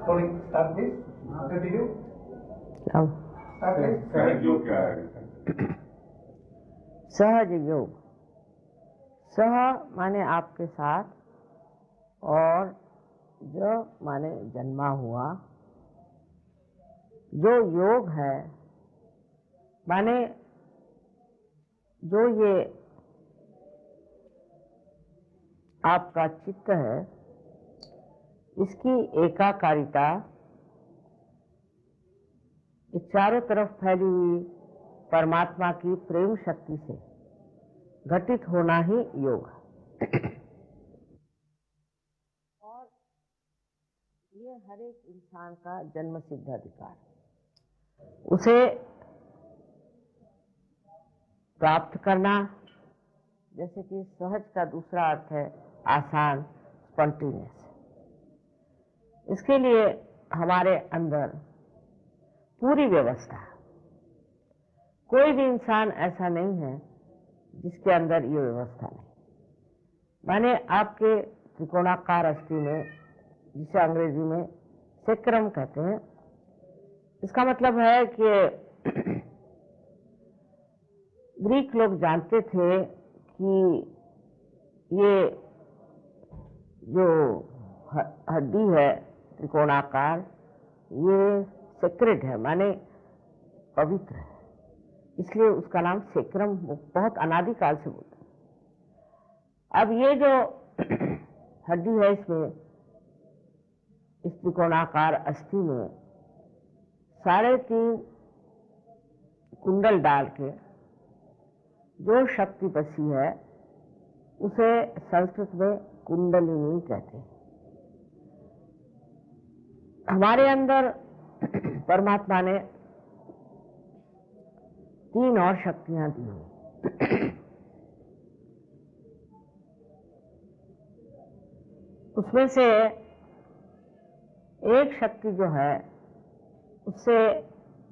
Sorry, start please. Continue. Start please. सहज योग क्या है? सहज योग, सह माने आपके साथ और जो माने जन्मा हुआ, जो योग है माने जो ये आपका चित्त है, इसकी एकाकारिता, इस चारों तरफ फैली हुई परमात्मा की प्रेम शक्ति से घटित होना ही योग है। और ये हर एक इंसान का जन्म सिद्ध अधिकार है। उसे प्राप्त करना, जैसे कि सहज का दूसरा अर्थ है आसान, स्पॉन्टेनियस। इसके लिए हमारे अंदर पूरी व्यवस्था, कोई भी इंसान ऐसा नहीं है जिसके अंदर ये व्यवस्था नहीं। माने आपके त्रिकोणाकार अस्थि में, जिसे अंग्रेजी में सेक्रम कहते हैं, इसका मतलब है कि ग्रीक लोग जानते थे कि ये जो हड्डी है त्रिकोणाकार, ये सेक्रेड है, माने पवित्र है, इसलिए उसका नाम सेक्रम बहुत अनादिकाल से बोलते हैं। अब ये जो हड्डी है, इसमें इस त्रिकोणाकार अस्थि में 3.5 कुंडल डाल के जो शक्ति बसी है, उसे संस्कृत में कुंडलिनी कहते हैं। हमारे अंदर परमात्मा ने 3 और शक्तियां दी हुई। उसमें से एक शक्ति जो है, उससे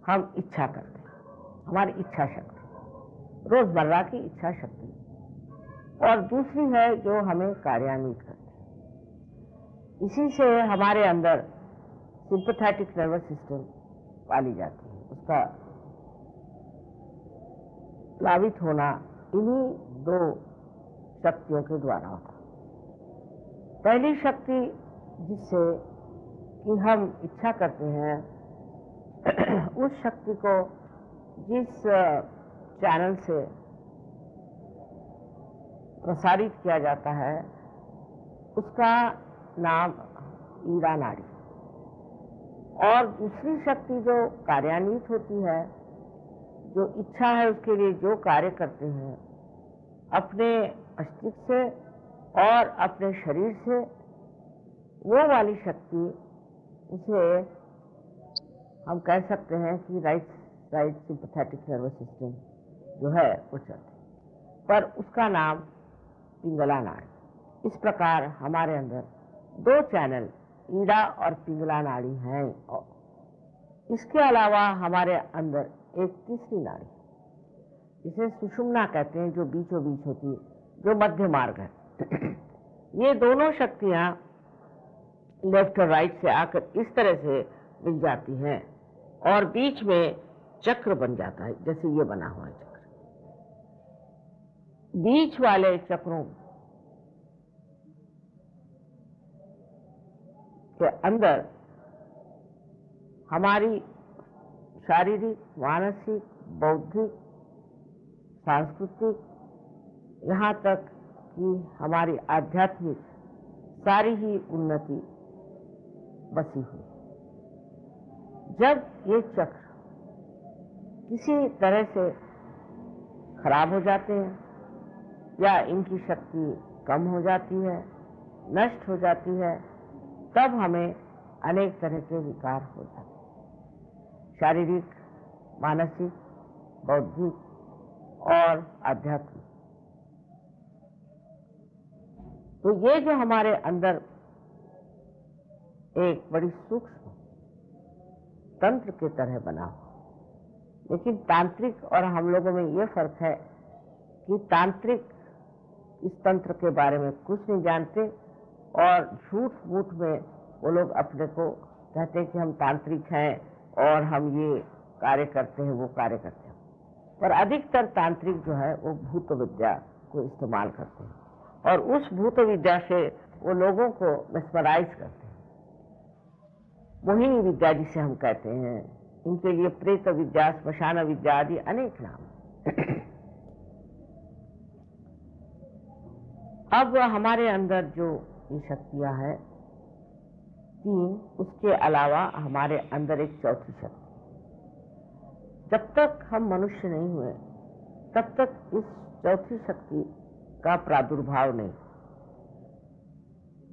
हम इच्छा करते हैं, हमारी इच्छा शक्ति, रोजमर्रा की इच्छा शक्ति, और दूसरी है जो हमें कार्यान्वित करती है। इसी से हमारे अंदर सिंपैथेटिक नर्वस सिस्टम पाली जाती है। उसका प्लावित होना इन्हीं 2 शक्तियों के द्वारा होता है। पहली शक्ति जिससे कि हम इच्छा करते हैं, उस शक्ति को जिस चैनल से प्रसारित किया जाता है, उसका नाम ईड़ा नाड़ी। और दूसरी शक्ति जो कार्यान्वित होती है, जो इच्छा है उसके लिए जो कार्य करते हैं, अपने अस्तित्व से और अपने शरीर से, वो वाली शक्ति, उसे हम कह सकते हैं कि right side sympathetic nervous system जो है वो चलती, पर उसका नाम पिंगला नाड़ी। इस प्रकार हमारे अंदर 2 चैनल, ईड़ा और पिंगला नाड़ी हैं। इसके अलावा हमारे अंदर एक तीसरी नाड़ी, जिसे सुषुम्ना कहते हैं, जो बीचों बीच होती है, जो मध्य मार्ग है। ये दोनों शक्तियां लेफ्ट और राइट से आकर इस तरह से मिल जाती हैं और बीच में चक्र बन जाता है, जैसे ये बना हुआ है चक्र। बीच वाले चक्रों के अंदर हमारी शारीरिक, मानसिक, बौद्धिक, सांस्कृतिक, यहाँ तक कि हमारी आध्यात्मिक सारी ही उन्नति बसी हुई। जब ये चक्र किसी तरह से खराब हो जाते हैं या इनकी शक्ति कम हो जाती है, नष्ट हो जाती है, तब हमें अनेक तरह के विकार हो जाते हैं, शारीरिक, मानसिक, बौद्धिक और आध्यात्मिक। तो ये जो हमारे अंदर एक बड़ी सूक्ष्म तंत्र की तरह बना हुआ, लेकिन तांत्रिक और हम लोगों में ये फर्क है कि तांत्रिक इस तंत्र के बारे में कुछ नहीं जानते और झूठ मूठ में वो लोग अपने को कहते हैं कि हम तांत्रिक हैं और हम ये कार्य करते हैं, वो कार्य करते हैं, पर अधिकतर तांत्रिक जो है वो भूत विद्या को इस्तेमाल करते हैं और उस भूत विद्या से वो लोगों को मेस्मराइज करते हैं। मोहिनी विद्या जिसे हम कहते हैं, इनके लिए प्रेत विद्या, श्मशान विद्या आदि अनेक नाम। अब हमारे अंदर जो ये शक्तियां हैं 3, उसके अलावा हमारे अंदर एक चौथी शक्ति। जब तक हम मनुष्य नहीं हुए तब तक इस चौथी शक्ति का प्रादुर्भाव नहीं,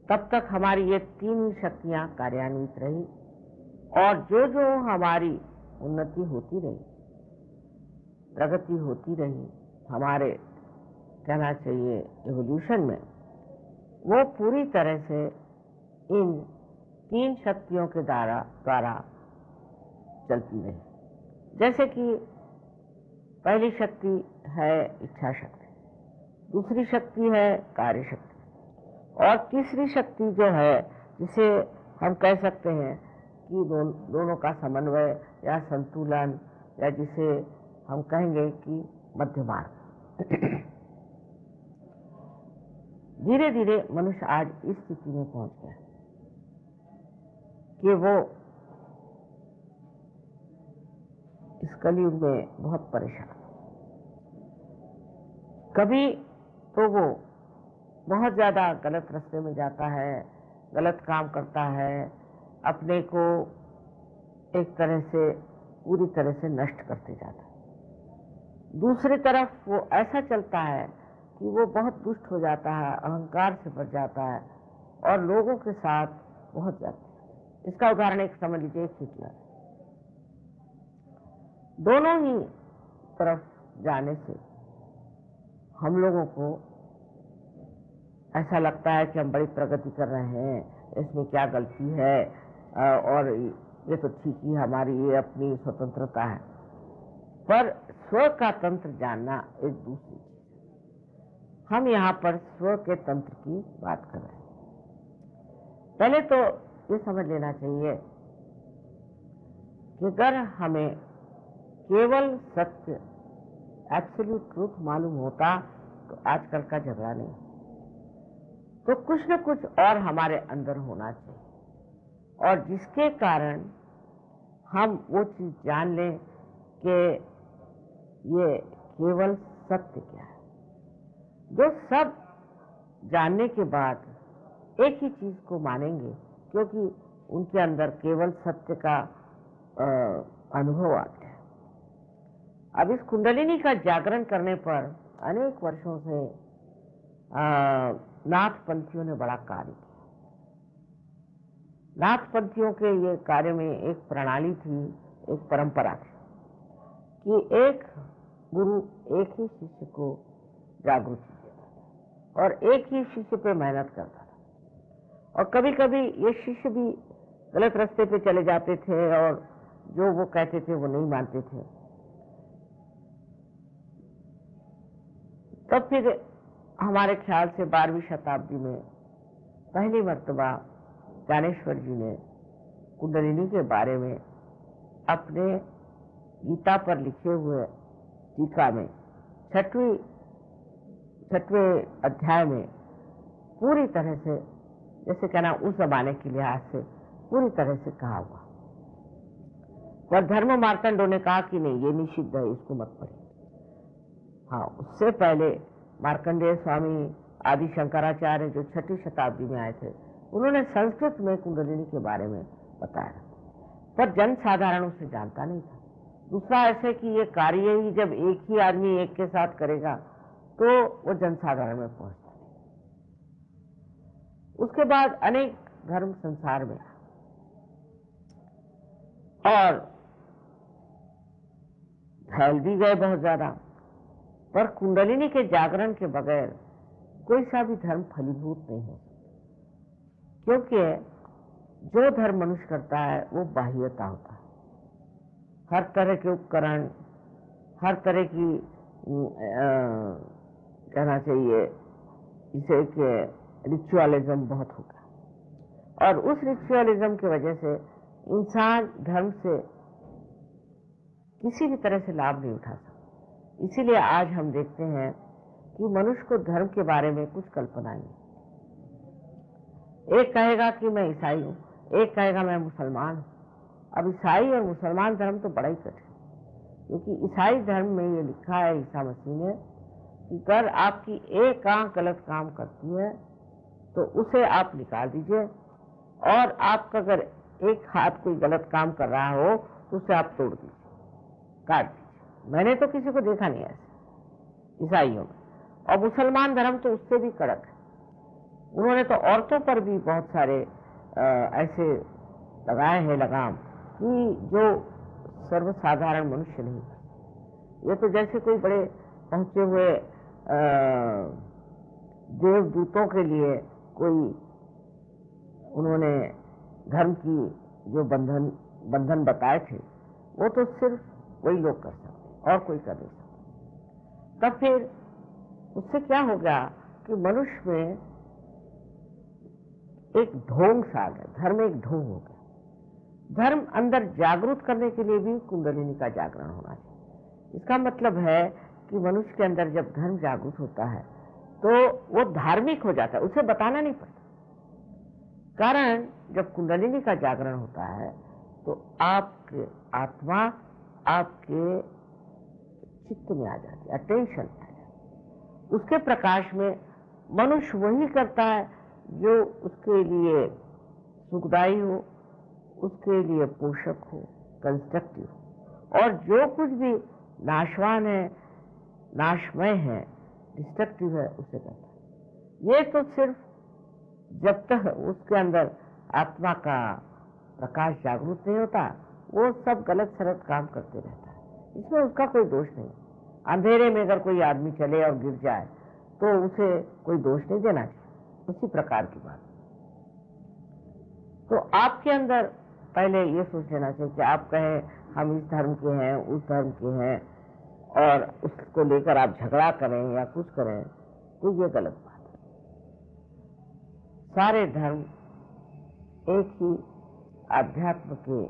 तब तक हमारी ये 3 ही शक्तियां कार्यान्वित रही और जो जो हमारी उन्नति होती रही, प्रगति होती रही, हमारे कहना चाहिए एवोल्यूशन में, वो पूरी तरह से इन 3 शक्तियों के द्वारा चलती रही। जैसे कि पहली शक्ति है इच्छा शक्ति, दूसरी शक्ति है कार्य शक्ति और तीसरी शक्ति जो है जिसे हम कह सकते हैं कि दोनों का समन्वय या संतुलन, या जिसे हम कहेंगे कि मध्य मार्ग। धीरे धीरे मनुष्य आज इस स्थिति में पहुंच गया कि वो इस कलयुग में बहुत परेशान। कभी तो वो बहुत ज्यादा गलत रास्ते में जाता है, गलत काम करता है, अपने को एक तरह से पूरी तरह से नष्ट करते जाता है। दूसरी तरफ वो ऐसा चलता है कि वो बहुत दुष्ट हो जाता है, अहंकार से भर जाता है और लोगों के साथ बहुत जाता है। इसका उदाहरण एक समझ लीजिए, हिटलर। दोनों ही तरफ जाने से हम लोगों को ऐसा लगता है कि हम बड़ी प्रगति कर रहे हैं, इसमें क्या गलती है और ये तो ठीक ही हमारी ये अपनी स्वतंत्रता है। पर स्व का तंत्र जानना एक दूसरी चीज। हम यहाँ पर स्व के तंत्र की बात कर रहे हैं। पहले तो ये समझ लेना चाहिए कि अगर हमें केवल सत्य, एब्सोल्यूट ट्रूथ मालूम होता तो आजकल का झगड़ा नहीं, तो कुछ न कुछ और हमारे अंदर होना चाहिए और जिसके कारण हम वो चीज जान लें कि ये केवल सत्य क्या है। जो सब जानने के बाद एक ही चीज को मानेंगे, क्योंकि उनके अंदर केवल सत्य का अनुभव आता है। अब इस कुंडलिनी का जागरण करने पर अनेक वर्षों से नाथपंथियों ने बड़ा कार्य किया। नाथपंथियों के ये कार्य में एक प्रणाली थी, एक परंपरा थी कि एक गुरु एक ही शिष्य को जागृति देता था और एक ही शिष्य पे मेहनत करता था। और कभी कभी ये शिष्य भी गलत रास्ते पे चले जाते थे और जो वो कहते थे वो नहीं मानते थे। तब फिर हमारे ख्याल से 12वीं शताब्दी में पहली मर्तबा ज्ञानेश्वर जी ने कुंडलिनी के बारे में अपने गीता पर लिखे हुए टीका में 6वें अध्याय में पूरी तरह से, जैसे कहना उस जमाने के लिहाज से पूरी तरह से कहा हुआ। पर धर्म मार्तंडों ने कहा कि नहीं, ये निषिद्ध है, इसको मत पढ़िए। हाँ, उससे पहले मार्कंडेय स्वामी आदि शंकराचार्य जो 6वीं शताब्दी में आए थे, उन्होंने संस्कृत में कुंडलिनी के बारे में बताया, पर जन साधारण उसे जानता नहीं था। दूसरा ऐसे कि ये कार्य ही जब एक ही आदमी एक के साथ करेगा तो वो जन साधारण में पहुंचता नहीं। उसके बाद अनेक धर्म संसार में और फैल भी गए बहुत ज्यादा, पर कुंडलिनी के जागरण के बगैर कोई सा भी धर्म फलीभूत नहीं हो सकता, क्योंकि जो धर्म मनुष्य करता है वो बाह्यता होता है। हर तरह के उपकरण, हर तरह की कहना चाहिए इसे कि रिचुअलिज्म बहुत होगा और उस रिचुअलिज्म की वजह से इंसान धर्म से किसी भी तरह से लाभ नहीं उठा सकता। इसीलिए आज हम देखते हैं कि मनुष्य को धर्म के बारे में कुछ कल्पना नहीं। एक कहेगा कि मैं ईसाई हूं, एक कहेगा मैं मुसलमान हूं। अब ईसाई और मुसलमान धर्म तो बड़ा ही कठिन, क्योंकि ईसाई धर्म में ये लिखा है ईसा मसीह ने कि अगर आपकी एक आंख गलत काम करती है तो उसे आप निकाल दीजिए, और आपका अगर एक हाथ कोई गलत काम कर रहा हो तो उसे आप तोड़ दीजिए, काट दीजिए। मैंने तो किसी को देखा नहीं ऐसे ईसाइयों में। और मुसलमान धर्म तो उससे भी कड़क है। उन्होंने तो औरतों पर भी बहुत सारे ऐसे लगाए हैं लगाम कि जो सर्वसाधारण मनुष्य नहीं। ये तो जैसे कोई बड़े पहुंचे हुए देवदूतों के लिए कोई उन्होंने धर्म की जो बंधन बताए थे, वो तो सिर्फ वही लोग कर सकते और कोई कर नहीं सकता। तब फिर उससे क्या हो गया कि मनुष्य में एक ढोंग सा आ गया, धर्म एक ढोंग हो गया। धर्म अंदर जागरूक करने के लिए भी कुंडलिनी का जागरण होना चाहिए। इसका मतलब है कि मनुष्य के अंदर जब धर्म जागरूक होता है तो वो धार्मिक हो जाता है, उसे बताना नहीं पड़ता। कारण जब कुंडलिनी का जागरण होता है तो आपके आत्मा आपके चित्त में आ जाती है, अटेंशन आ जाती है। उसके प्रकाश में मनुष्य वही करता है जो उसके लिए सुखदायी हो, उसके लिए पोषक हो, कंस्ट्रक्टिव हो। और जो कुछ भी नाशवान है, नाशमय है, डिस्ट्रक्टिव है, उसे करता है। ये तो सिर्फ जब तक उसके अंदर आत्मा का प्रकाश जागरूक नहीं होता, वो सब गलत सलत काम करते रहता है। इसमें उसका कोई दोष नहीं। अंधेरे में अगर कोई आदमी चले और गिर जाए तो उसे कोई दोष नहीं देना चाहिए। उसी प्रकार की बात। तो आपके अंदर पहले ये सोच लेना चाहिए कि आप कहें हम इस धर्म के हैं, उस धर्म के हैं, और उसको लेकर आप झगड़ा करें या कुछ करें, तो ये गलत बात है। सारे धर्म एक ही आध्यात्म के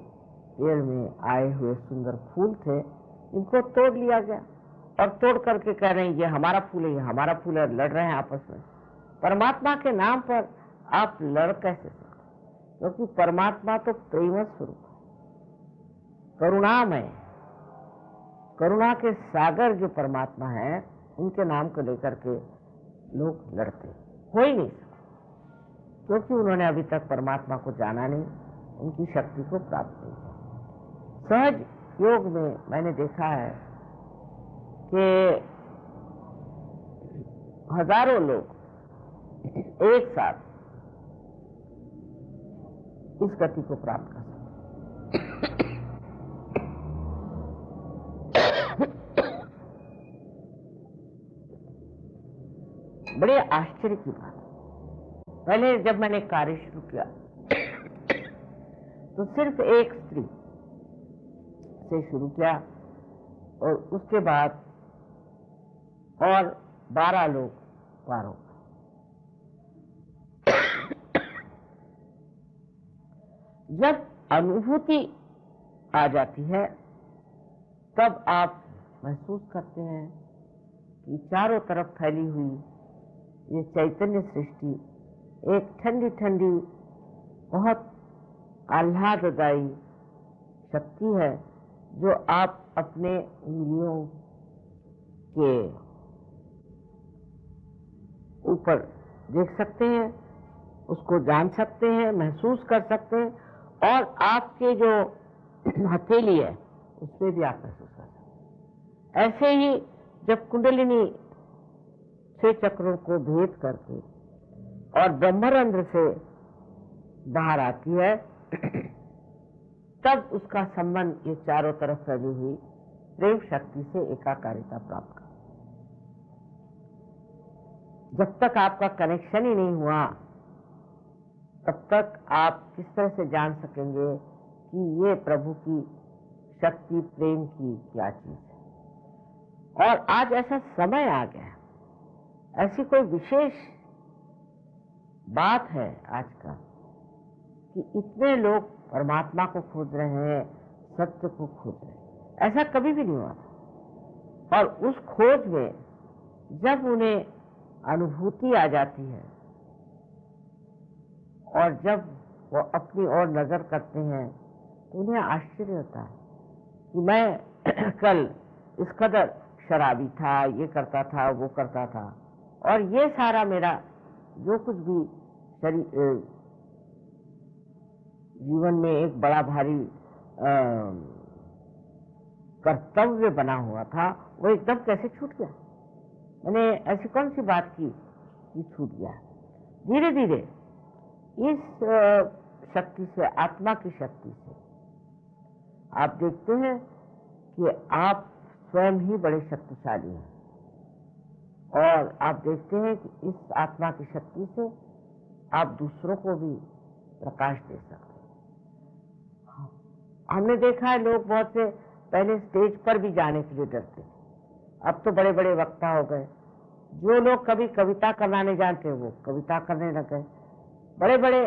पेड़ में आए हुए सुंदर फूल थे, इनको तोड़ लिया गया और तोड़ करके कह रहे हैं ये हमारा फूल है, ये हमारा फूल है, लड़ रहे हैं आपस में। परमात्मा के नाम पर आप लड़ कैसे सकते? क्योंकि परमात्मा तो प्रेम स्वरूप है, करुणामय, करुणा के सागर जो परमात्मा है, उनके नाम को लेकर के लोग लड़ते हो ही नहीं सकते, क्योंकि उन्होंने अभी तक परमात्मा को जाना नहीं, उनकी शक्ति को प्राप्त नहीं किया। सहज योग में मैंने देखा है कि हजारों लोग एक साथ इस गति को प्राप्त कर सकते। बड़े आश्चर्य की बात। पहले जब मैंने कार्य शुरू किया तो सिर्फ एक स्त्री से शुरू किया, और उसके बाद और 12 लोग पार हो गए। जब अनुभूति आ जाती है तब आप महसूस करते हैं कि चारों तरफ फैली हुई ये चैतन्य सृष्टि एक ठंडी ठंडी बहुत आह्लाददायी शक्ति है, जो आप अपने उंगलियों के ऊपर देख सकते हैं, उसको जान सकते हैं, महसूस कर सकते हैं, और आपके जो हथेली है उसमें भी आप महसूस कर सकते हैं। ऐसे ही जब कुंडलिनी 6 चक्रों को भेद करके और ब्रह्मरंध्र से बाहर आती है, तब उसका संबंध ये चारों तरफ फैली हुई प्रेम शक्ति से एकाकारिता प्राप्त कर। जब तक आपका कनेक्शन ही नहीं हुआ, तब तक आप किस तरह से जान सकेंगे कि ये प्रभु की शक्ति, प्रेम की क्या चीज है। और आज ऐसा समय आ गया, ऐसी कोई विशेष बात है आज का कि इतने लोग परमात्मा को खोज रहे हैं, सत्य को खोज रहे हैं। ऐसा कभी भी नहीं हुआ था। और उस खोज में जब उन्हें अनुभूति आ जाती है और जब वो अपनी ओर नजर करते हैं तो उन्हें आश्चर्य होता है कि मैं कल इस कदर शराबी था, ये करता था, वो करता था, और ये सारा मेरा जो कुछ भी जीवन में एक बड़ा भारी कर्तव्य बना हुआ था, वो एकदम कैसे छूट गया। मैंने ऐसी कौन सी बात की कि छूट गया। धीरे धीरे इस शक्ति से, आत्मा की शक्ति से आप देखते हैं कि आप स्वयं ही बड़े शक्तिशाली हैं, और आप देखते हैं कि इस आत्मा की शक्ति से आप दूसरों को भी प्रकाश दे सकते हैं। हमने देखा है लोग बहुत से पहले स्टेज पर भी जाने के लिए डरते थे, अब तो बड़े बड़े वक्ता हो गए। जो लोग कभी कविता करना नहीं जानते वो कविता करने लग गए। बड़े बड़े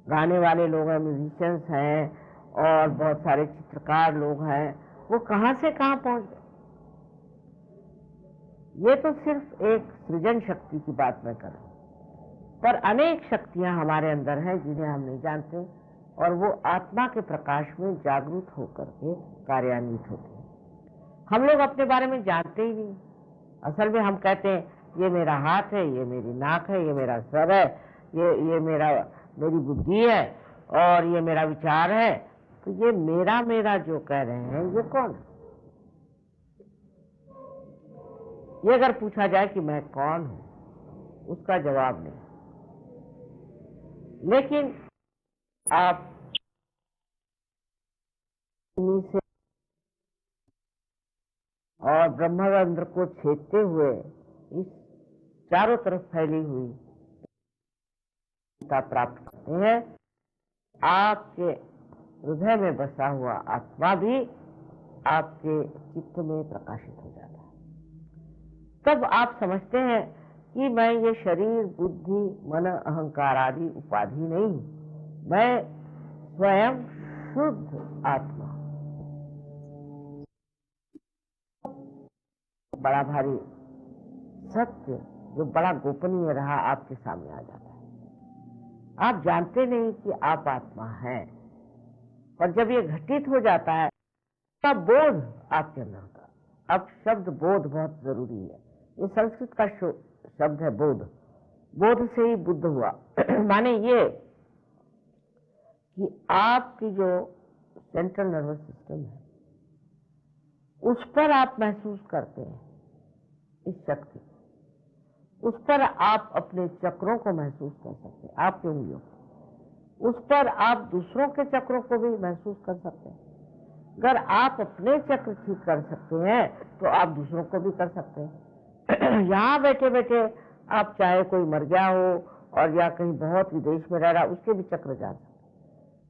गाने वाले लोग हैं, म्यूजिशियंस हैं, और बहुत सारे चित्रकार लोग हैं, वो कहां से कहां पहुंच गए। ये तो सिर्फ एक सृजन शक्ति की बात मैं कर रहा हूं, पर अनेक शक्तियां हमारे अंदर हैं जिन्हें हम नहीं जानते, और वो आत्मा के प्रकाश में जागरूक होकर के कार्यान्वित होते हैं। हम लोग अपने बारे में जानते ही नहीं। असल में हम कहते हैं ये मेरा हाथ है, ये मेरी नाक है, ये मेरा सर है, ये मेरी बुद्धि है, और ये मेरा विचार है। तो ये मेरा मेरा जो कह रहे हैं ये कौन है? ये अगर पूछा जाए कि मैं कौन हूं, उसका जवाब नहीं। लेकिन आप से और ब्रह्मानंद को छेदते हुए इस चारों तरफ फैली हुई प्राप्त करते हैं। आपके हृदय में बसा हुआ आत्मा भी आपके चित्त में प्रकाशित हो जाता है। तब आप समझते हैं कि मैं ये शरीर, बुद्धि, मन, अहंकार आदि उपाधि नहीं, मैं स्वयं शुद्ध आत्मा। बड़ा भारी सत्य जो बड़ा गोपनीय रहा आपके सामने आ जाता है। आप जानते नहीं कि आप आत्मा हैं, और जब ये घटित हो जाता है तब बोध आपके अंदर होता है। अब शब्द बोध बहुत जरूरी है। ये संस्कृत का शब्द है बोध। बोध से ही बुद्ध हुआ। माने ये कि आपकी जो सेंट्रल नर्वस सिस्टम है उस पर आप महसूस करते हैं इस शक्ति, उस पर आप अपने चक्रों को महसूस कर सकते हैं, आपकी उंगलियों को। उस पर आप दूसरों के चक्रों को भी महसूस कर सकते हैं। अगर आप अपने चक्र ठीक कर सकते हैं तो आप दूसरों को भी कर सकते हैं। यहाँ बैठे बैठे आप चाहे कोई मर गया हो और या कहीं बहुत विदेश में रह रहा, उसके भी चक्र जान सकते हैं।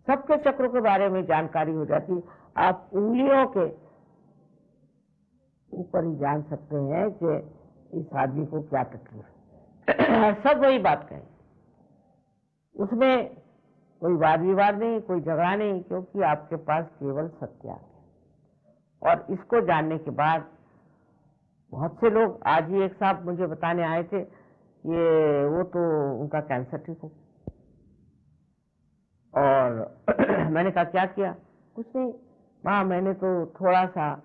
सबके चक्रों के बारे में जानकारी हो जाती। आप उंगलियों के ऊपर ही जान सकते हैं कि इस आदमी को क्या तकलीफ है। सब वही बात कहें, उसमें कोई वाद विवाद नहीं, कोई झगड़ा नहीं, क्योंकि आपके पास केवल सत्य है। और इसको जानने के बाद बहुत से लोग, आज ही एक साहब मुझे बताने आए थे, ये वो तो उनका कैंसर ठीक हो। और मैंने कहा क्या किया? कुछ नहीं, वहाँ मैंने तो थोड़ा सा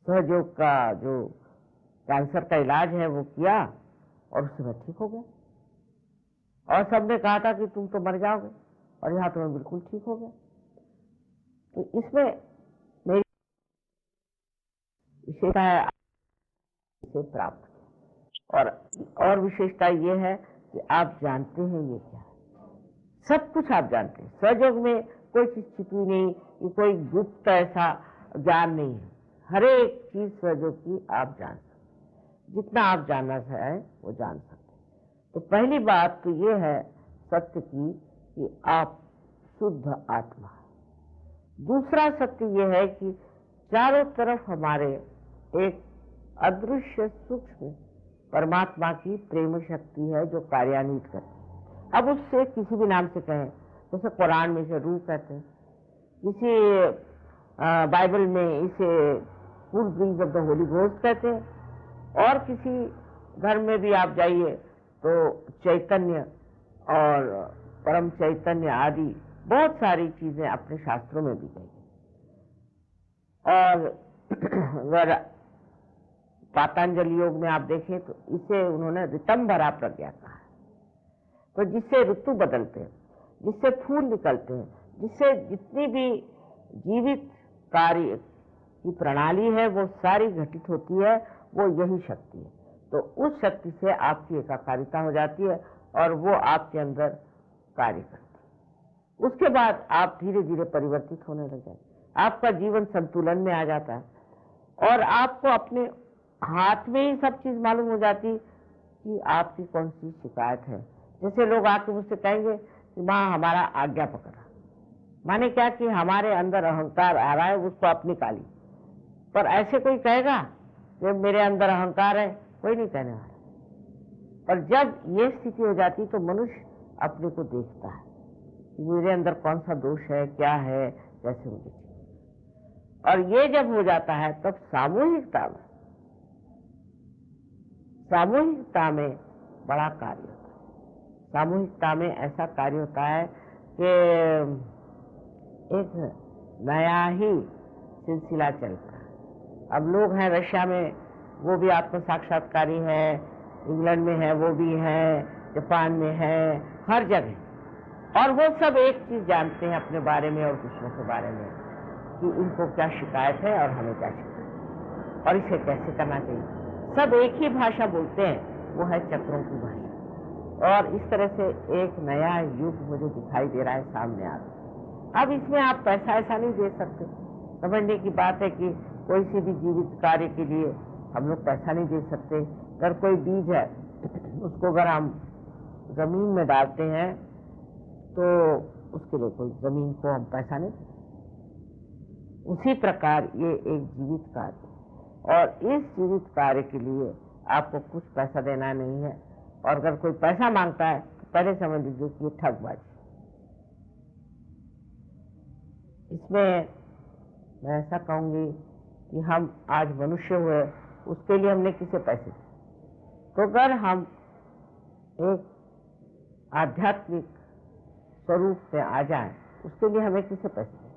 सहयोग का जो कैंसर का इलाज है वो किया और उससे मैं ठीक हो गया। और सबने कहा था कि तुम तो मर जाओगे, और यहाँ तो मैं बिल्कुल ठीक हो गया। तो इसमें मेरी विशेषता है इसे प्राप्त। और विशेषता ये है कि आप जानते हैं ये क्या है। सब कुछ आप जानते हैं। सहयोग में कोई चीज छिपी नहीं, ये कोई गुप्त ऐसा ज्ञान नहीं है। हर एक चीज सहयोग की आप जान सकते हैं। जितना आप जानना चाहे वो जान सकते हैं। तो पहली बात तो ये है सत्य की कि आप शुद्ध आत्मा है। दूसरा सत्य ये है कि चारों तरफ हमारे एक अदृश्य सूक्ष्म परमात्मा की प्रेम शक्ति है जो कार्यान्वित करती है। अब उससे किसी भी नाम से कहें, जैसे कुरान में इसे रूह कहते हैं, किसी बाइबल में इसे full brings of the Holi ghost कहते हैं, और किसी धर्म में भी आप जाइए तो चैतन्य और परम चैतन्य आदि बहुत सारी चीजें अपने शास्त्रों में भी कही। और अगर पातंजलि योग में आप देखें तो इसे उन्होंने ऋतंभरा प्रज्ञा कहा है। तो जिससे ऋतु बदलते हैं, जिससे फूल निकलते हैं, जिससे जितनी भी जीवित कार्य की प्रणाली है वो सारी घटित होती है, वो यही शक्ति है। तो उस शक्ति से आपकी एकाकारिता हो जाती है और वो आपके अंदर कार्य करती है। उसके बाद आप धीरे धीरे परिवर्तित होने लग जाते, आपका जीवन संतुलन में आ जाता है और आपको अपने हाथ में ही सब चीज मालूम हो जाती कि आपकी कौन सी शिकायत है। जैसे लोग आके मुझसे कहेंगे कि माँ हमारा आज्ञा पकड़ा, माने क्या कि हमारे अंदर अहंकार आ रहा है, उसको आप निकाली। पर ऐसे कोई कहेगा कि मेरे अंदर अहंकार है? कोई नहीं कहने वाला। पर जब ये स्थिति हो जाती तो मनुष्य अपने को देखता है कि मेरे अंदर कौन सा दोष है, क्या है, कैसे मुझे। और ये जब हो जाता है तब सामूहिकता में बड़ा कार्य होता है। सामूहिकता में ऐसा कार्य होता है कि एक नया ही सिलसिला चलता है। अब लोग हैं रशिया में, वो भी आत्म साक्षात्कारी है, इंग्लैंड में है वो भी है, जापान में है, हर जगह। और वो सब एक चीज जानते हैं अपने बारे में और दूसरों के बारे में कि इनको क्या शिकायत है और हमें क्या शिकायत और इसे कैसे करना चाहिए। सब एक ही भाषा बोलते हैं, वो है चक्रों की भाषा। और इस तरह से एक नया युग मुझे दिखाई दे रहा है सामने आ रहा है। अब इसमें आप पैसा ऐसा नहीं दे सकते। समझने की बात है कि कोई सी भी जीवित कार्य के लिए हम लोग पैसा नहीं दे सकते। अगर कोई बीज है उसको अगर हम जमीन में डालते हैं तो उसके लिए कोई जमीन को हम पैसा नहीं देते। उसी प्रकार ये एक जीवित कार्य, और इस जीवित कार्य के लिए आपको कुछ पैसा देना नहीं है। और अगर कोई पैसा मांगता है तो पहले समझ लीजिए कि ये ठगबाजी। इसमें मैं ऐसा कहूंगी कि हम आज मनुष्य हुए उसके लिए हमने किसे पैसे दिए। तो अगर हम एक आध्यात्मिक स्वरूप में आ जाएं उसके लिए हमें किसे पैसे दें।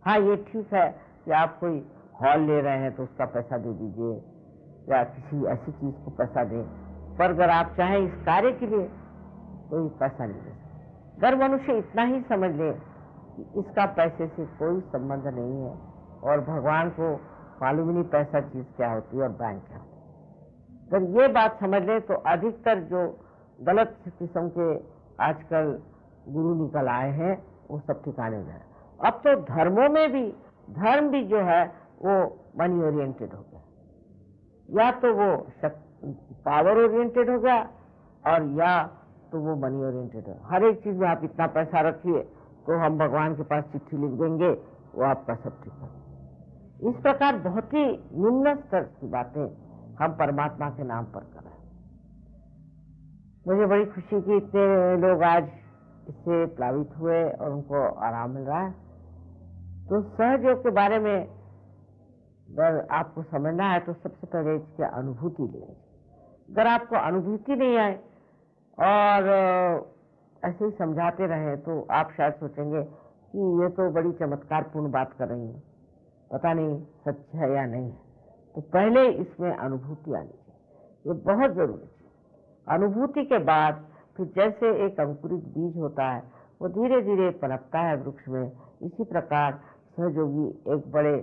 हाँ ये ठीक है कि आप कोई हॉल ले रहे हैं तो उसका पैसा दे दीजिए या किसी ऐसी चीज को पैसा दें, पर अगर आप चाहें इस कार्य के लिए कोई पैसा नहीं दे सकते। अगर मनुष्य इतना ही समझ ले कि इसका पैसे से कोई संबंध नहीं है और भगवान को मालूम नहीं पैसा चीज क्या होती है और बैंक क्या होती है, अगर ये बात समझ ले तो अधिकतर जो गलत किस्म के आजकल गुरु निकल आए हैं वो सब ठिकाने जाए। अब तो धर्मों में भी, धर्म भी जो है वो मनी ओरिएंटेड हो गया, या तो वो पावर ओरिएंटेड हो गया और या तो वो मनी ओरिएंटेड है। हर एक चीज में आप इतना पैसा रखिए तो हम भगवान के पास चिट्ठी लिख देंगे, वो आपका सब ठीक है। इस प्रकार बहुत ही निम्न स्तर की बातें हम परमात्मा के नाम पर कर रहे हैं। मुझे बड़ी खुशी कि इतने लोग आज इससे प्लावित हुए और उनको आराम मिल रहा है। तो सहयोग के बारे में अगर आपको समझना है तो सबसे पहले इसकी अनुभूति लेनी। अगर आपको अनुभूति नहीं आए और ऐसे ही समझाते रहे तो आप शायद सोचेंगे कि ये तो बड़ी चमत्कारपूर्ण बात कर रही है, पता नहीं सच है या नहीं है। तो पहले इसमें अनुभूति आनी चाहिए, ये बहुत जरूरी है। अनुभूति के बाद फिर जैसे एक अंकुरित बीज होता है वो धीरे धीरे पनपता है वृक्ष में, इसी प्रकार सहयोगी एक बड़े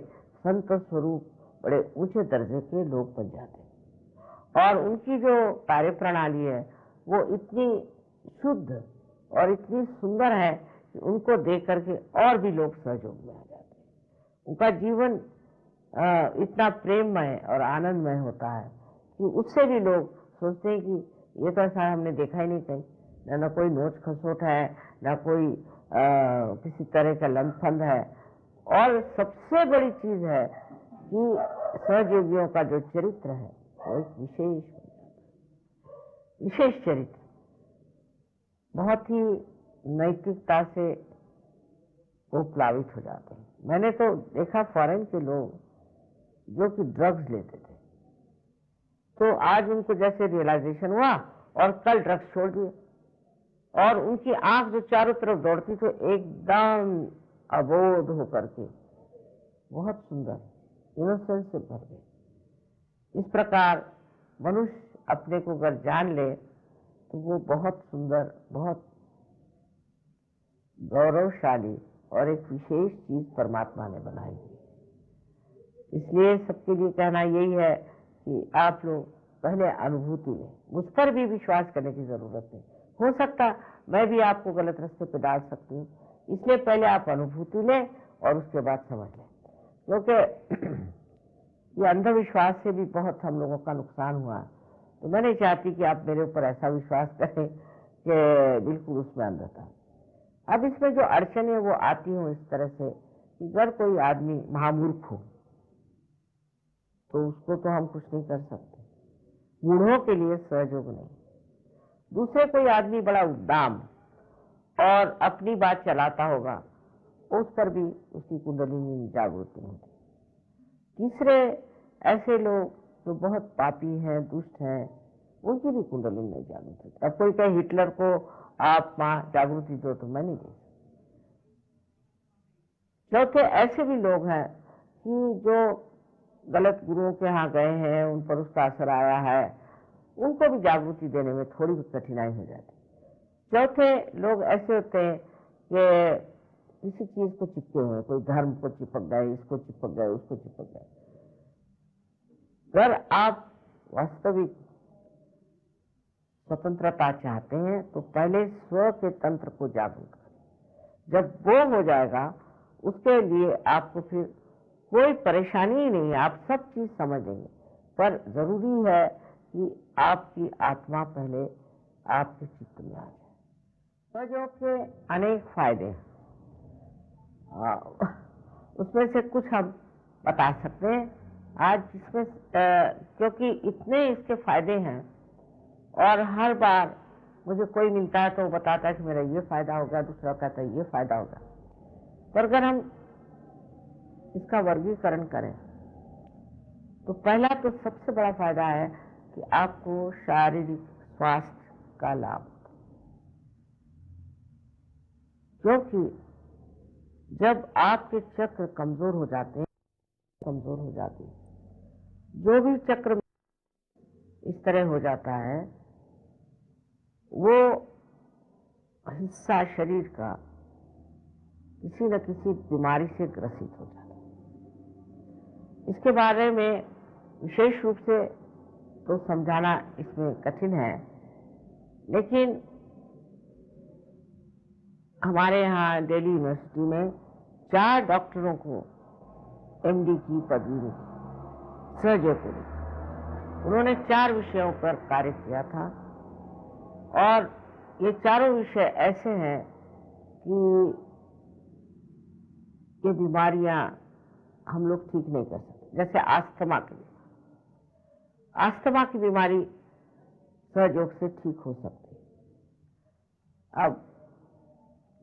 संत स्वरूप, बड़े ऊंचे दर्जे के लोग बन जाते हैं। और उनकी जो कार्य प्रणाली है वो इतनी शुद्ध और इतनी सुंदर है कि उनको देख करके और भी लोग सहयोग में आ जाते हैं। उनका जीवन इतना प्रेममय और आनंदमय होता है कि उससे भी लोग सोचते हैं कि ये तो ऐसा हमने देखा ही नहीं कहीं, न कोई नोच खसोट है, न कोई किसी तरह का लंफंद है। और सबसे बड़ी चीज है कि सहयोगियों का जो चरित्र है वो एक विशेष विशेष चरित्र, बहुत ही नैतिकता से वो प्लावित हो जाते हैं। मैंने तो देखा फॉरेन के लोग जो कि ड्रग्स लेते थे, तो आज उनको जैसे रियलाइजेशन हुआ और कल ड्रग्स छोड़ दिए, और उनकी आंख जो चारों तरफ दौड़ती तो एकदम अबोध होकर के बहुत सुंदर इनोसेंस से भर गए। इस प्रकार मनुष्य अपने को अगर जान ले तो वो बहुत सुंदर, बहुत गौरवशाली और एक विशेष चीज परमात्मा ने बनाई। इसलिए सबके लिए कहना यही है कि आप लोग पहले अनुभूति लें, मुझ पर भी विश्वास करने की जरूरत है। हो सकता मैं भी आपको गलत रास्ते पे डाल सकती हूँ, इसलिए पहले आप अनुभूति लें और उसके बाद समझ लें, क्योंकि ये अंधविश्वास से भी बहुत हम लोगों का नुकसान हुआ है। तो मैं नहीं चाहती कि आप मेरे ऊपर ऐसा विश्वास करें कि बिल्कुल उसमें अंधता है। अब इसमें जो अड़चन है वो आती हो इस तरह से कि अगर कोई आदमी महामूर्ख हो तो उसको तो हम कुछ नहीं कर सकते, बूढ़ों के लिए सहयोग नहीं। दूसरे कोई आदमी बड़ा उद्दाम और अपनी बात चलाता होगा, उस पर भी उसकी कुंडलिनी जागृत नहीं होती। तीसरे ऐसे लोग जो बहुत पापी हैं, दुष्ट हैं, उनकी भी कुंडलिनी नहीं जागृत होती। अब कोई कहे हिटलर को आप मां जागृति दो तो मैं नहीं दे सकती। चौथे ऐसे भी लोग हैं कि जो गलत गुरुओं के यहाँ गए हैं, उन पर उसका असर आया है, उनको भी जागृति देने में थोड़ी भी कठिनाई हो जाती। चौथे लोग ऐसे होते हैं कि किसी चीज को चिपके हुए, कोई धर्म को चिपक गए, इसको चिपक गए, उसको चिपक गए। अगर आप वास्तविक स्वतंत्रता चाहते हैं तो पहले स्व के तंत्र को जागरूक करें। जब वो हो जाएगा उसके लिए आपको फिर कोई परेशानी ही नहीं है, आप सब चीज समझेंगे। पर जरूरी है कि आपकी आत्मा पहले आपके चित्त में आ जाए। सहयोग के अनेक फायदे हैं, उसमें से कुछ हम बता सकते हैं आज, जिसमें क्योंकि इतने इसके फायदे हैं और हर बार मुझे कोई मिलता है तो वो बताता है कि मेरा ये फायदा होगा, दूसरा कहता है ये फायदा होगा। पर अगर हम इसका वर्गीकरण करें तो पहला तो सबसे बड़ा फायदा है कि आपको शारीरिक स्वास्थ्य का लाभ, क्योंकि जब आपके चक्र कमजोर हो जाते हैं, जो भी चक्र इस तरह हो जाता है वो हिस्सा शरीर का किसी न किसी बीमारी से ग्रसित हो जाता है। इसके बारे में विशेष रूप से तो समझाना इसमें कठिन है, लेकिन हमारे यहाँ दिल्ली यूनिवर्सिटी में 4 डॉक्टरों को एमडी की पदवी मिली, सर्जरी को। उन्होंने 4 विषयों पर कार्य किया था और ये चारों विषय ऐसे हैं कि ये बीमारियां हम लोग ठीक नहीं कर सकते। जैसे अस्थमा की बीमारी सहयोग से ठीक हो सकती है। अब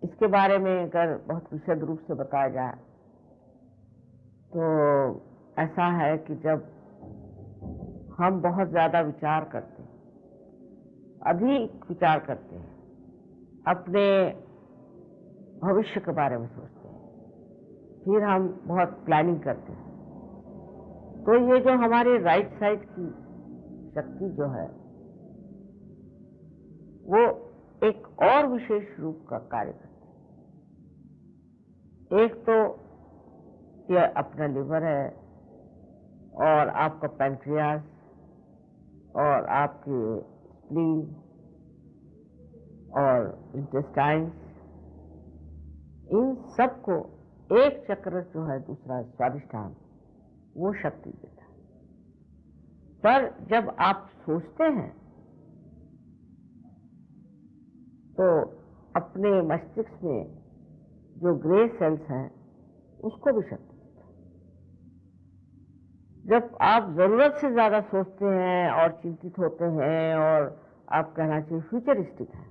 इसके बारे में अगर बहुत विशद रूप से बताया जाए तो ऐसा है कि जब हम बहुत ज्यादा विचार करते हैं, अधिक विचार करते हैं, अपने भविष्य के बारे में सोचते हैं, फिर हम बहुत प्लानिंग करते हैं, तो ये जो हमारे राइट साइड की शक्ति जो है वो एक और विशेष रूप का कार्य करती है। एक तो ये अपना लिवर है और आपका पैंक्रियास और आपके स्प्लीन और इंटेस्टाइन्स, इन सबको एक चक्र जो है दूसरा स्वादिष्ठान वो शक्ति देता है। पर जब आप सोचते हैं तो अपने मस्तिष्क में जो ग्रे सेल्स हैं उसको भी शक्ति देता है। जब आप जरूरत से ज्यादा सोचते हैं और चिंतित होते हैं और आप कहना चाहिए फ्यूचरिस्टिक है।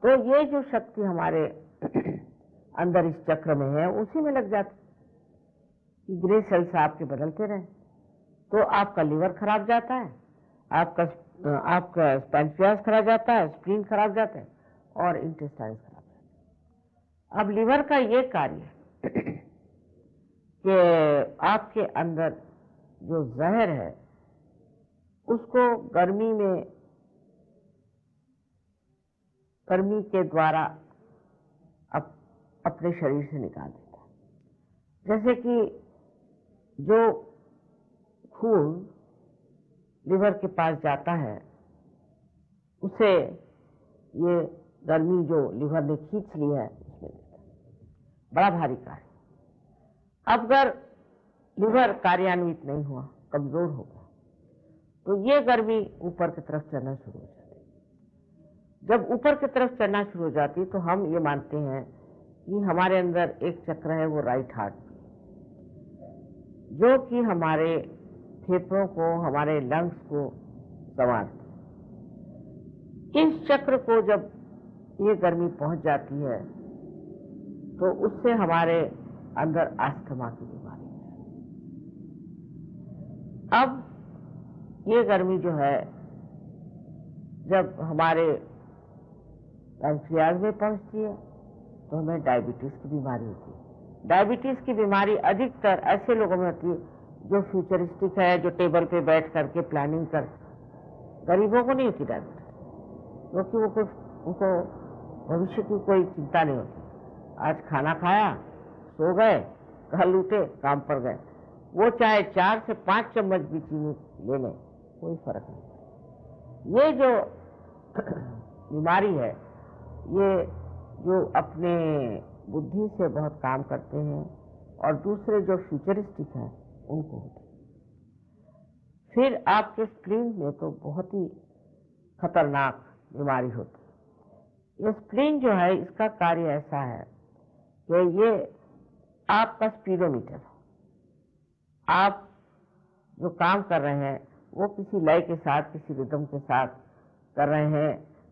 तो ये जो शक्ति हमारे अंदर इस चक्र में है उसी में लग जाती कि ग्रे सेल्स आपके बदलते रहे, तो आपका लीवर खराब जाता है, आपका पैंक्रियास खराब जाता है, स्प्लीन खराब जाता है और इंटेस्टाइन खराब जाता है। अब लीवर का ये कार्य कि आपके अंदर जो जहर है उसको गर्मी के द्वारा अपने शरीर से निकाल देता है। जैसे कि जो खून लिवर के पास जाता है उसे ये गर्मी जो लिवर ने खींच ली है उसमें बड़ा भारी कार्य। अब अगर लिवर कार्यान्वित नहीं हुआ, कमजोर हो गया, तो ये गर्मी ऊपर की तरफ चढ़ना शुरू हो जाती है। जब ऊपर की तरफ चढ़ना शुरू हो जाती तो हम ये मानते हैं कि हमारे अंदर एक चक्र है, वो राइट हार्ट, जो कि हमारे फेफड़ों को, हमारे लंग्स को संवारते। इस चक्र को जब ये गर्मी पहुंच जाती है तो उससे हमारे अंदर अस्थमा की बीमारी है। अब ये गर्मी जो है जब हमारे पैंक्रियाज में पहुंचती है तो हमें डायबिटीज की बीमारी होती है। डायबिटीज की बीमारी अधिकतर ऐसे लोगों में होती है जो फ्यूचरिस्टिक है, जो टेबल पे बैठ करके प्लानिंग कर। गरीबों को नहीं होती डायबिटीज, क्योंकि उनको भविष्य की कोई चिंता नहीं होती। आज खाना खाया, सो गए, कल उठे, काम पर गए। वो चाहे 4 से 5 चम्मच भी चीनी ले लें, कोई फर्क नहीं। ये जो बीमारी है, ये जो अपने बुद्धि से बहुत काम करते हैं और दूसरे जो फ्यूचरिस्टिक हैं उनको होती है। फिर आपके स्प्लीन में तो बहुत ही खतरनाक बीमारी होती है। ये स्प्लीन जो है, इसका कार्य ऐसा है कि ये आपका स्पीडोमीटर है। आप जो काम कर रहे हैं वो किसी लय के साथ, किसी रिदम के साथ कर रहे हैं,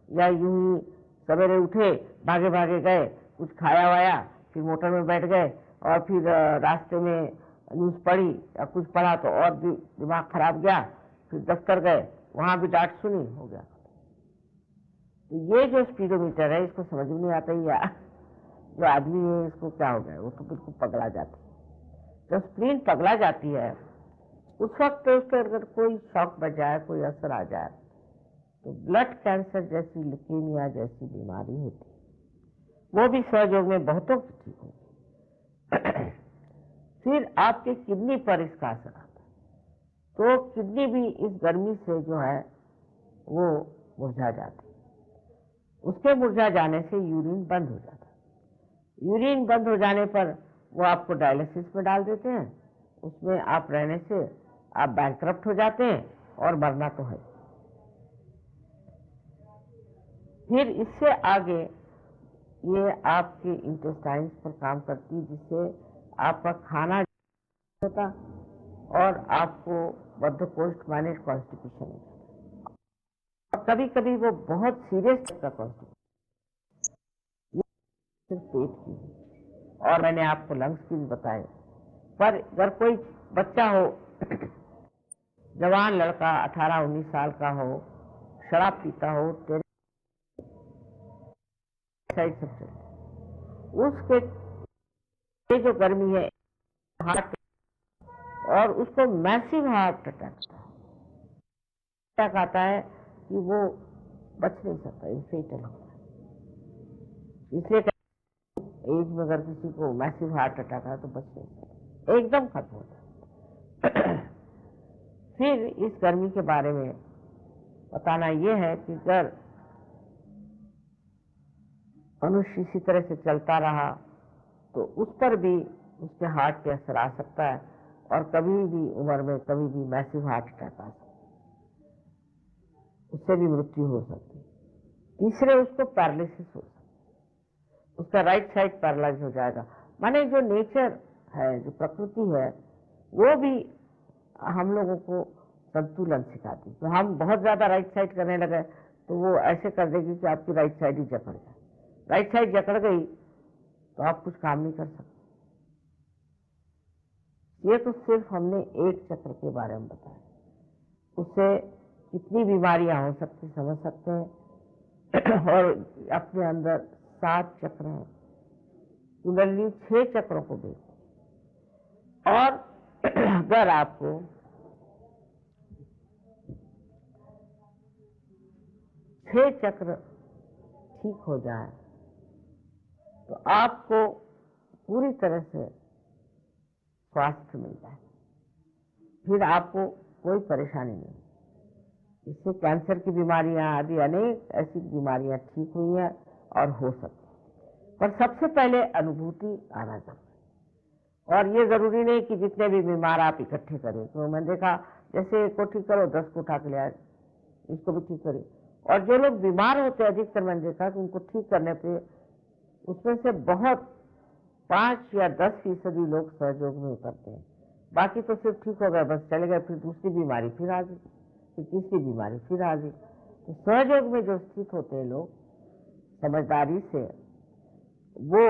या यूं ही सवेरे उठे, भागे भागे गए, कुछ खाया वाया, फिर मोटर में बैठ गए और फिर रास्ते में न्यूज पढ़ी या कुछ पढ़ा तो और भी दिमाग खराब गया, फिर दफ्तर गए, वहां भी डांट सुनी, हो गया। तो ये जो स्पीडोमीटर है इसको समझ में नहीं आता ही, या जो आदमी है इसको क्या हो गया, वो तो बिल्कुल पगला जाती है। जब स्प्लीन पगला जाती है उस वक्त उसके अगर कोई शॉक बच जाए, कोई असर आ जाए, तो ब्लड कैंसर जैसी, ल्यूकेमिया जैसी बीमारी होती है। वो भी सहयोग में बहुतों की ठीक होगी। फिर आपके किडनी पर इसका असर आता है, तो किडनी भी इस गर्मी से जो है वो मुरझा जाती है। उसके मुरझा जाने से यूरिन बंद हो जाता है। यूरिन बंद हो जाने पर वो आपको डायलिसिस में डाल देते हैं। उसमें आप रहने से आप बैंकरप्ट हो जाते हैं और मरना तो है। फिर इससे आगे ये आपके इंटेस्टाइन्स पर काम करती है, जिससे आपका खाना होता और आपको बद्धकोष्ठ माने कॉन्स्टिपेशन हो जाता। और कभी कभी वो बहुत सीरियस का कॉन्स्टिपेशन, सिर्फ पेट की, और मैंने आपको लंग्स की भी बताए। पर अगर कोई बच्चा हो, जवान लड़का 18-19 साल का हो, शराब पीता हो, सबसे उसके ये जो गर्मी है हार्ट, और उसको मैसिव हार्ट अटैक आता है कि वो बच नहीं सकता, इन्फेक्टेड होता है। इसलिए एज में अगर किसी को मैसिव हार्ट अटैक है तो बच नहीं सकता, एकदम खत्म होता है। फिर इस गर्मी के बारे में बताना यह है कि अगर मनुष्य इसी तरह से चलता रहा तो उस पर भी उसके हार्ट पे असर आ सकता है, और कभी भी उम्र में कभी भी मैसिव हार्ट अटैक आ सकता है, उससे भी मृत्यु हो सकती है। तीसरे, उसको पैरालिसिस हो सकता है, उसका राइट साइड पैरालाइज हो जाएगा। माने जो नेचर है, जो प्रकृति है, वो भी हम लोगों को संतुलन सिखाती। तो हम बहुत ज्यादा राइट साइड करने लगे तो वो ऐसे कर देगी कि आपकी राइट साइड ही जकड़ जाए। राइट साइड जकड़ गई तो आप कुछ काम नहीं कर सकते। ये तो सिर्फ हमने एक चक्र के बारे में बताया, उससे कितनी बीमारियां हो सकती समझ सकते हैं। और अपने अंदर 7 चक्र हैं, कुंडलिनी 6 चक्रों को देखो। और अगर आपको 6 चक्र ठीक हो जाए तो आपको पूरी तरह से स्वास्थ्य मिल जाए, फिर आपको कोई परेशानी नहीं। इससे कैंसर की बीमारियां आदि अनेक ऐसी बीमारियां ठीक हुई हैं और हो सकती। पर सबसे पहले अनुभूति आना चाहिए। और ये जरूरी नहीं कि जितने भी बीमार आप इकट्ठे करें। तो मैंने देखा जैसे एक को ठीक करो 10 को उठा के ले आए, इसको भी ठीक करें। और जो लोग बीमार होते हैं अधिकतर मैंने देखा कि उनको ठीक करने पे उसमें से बहुत 5 या 10% लोग सहयोग में उतरते हैं। बाकी तो सिर्फ ठीक हो गए, बस चले गए, फिर दूसरी बीमारी फिर आ गई, फिर तीसरी बीमारी फिर आ गई। तो सहयोग में जो स्थित होते हैं लोग समझदारी से, वो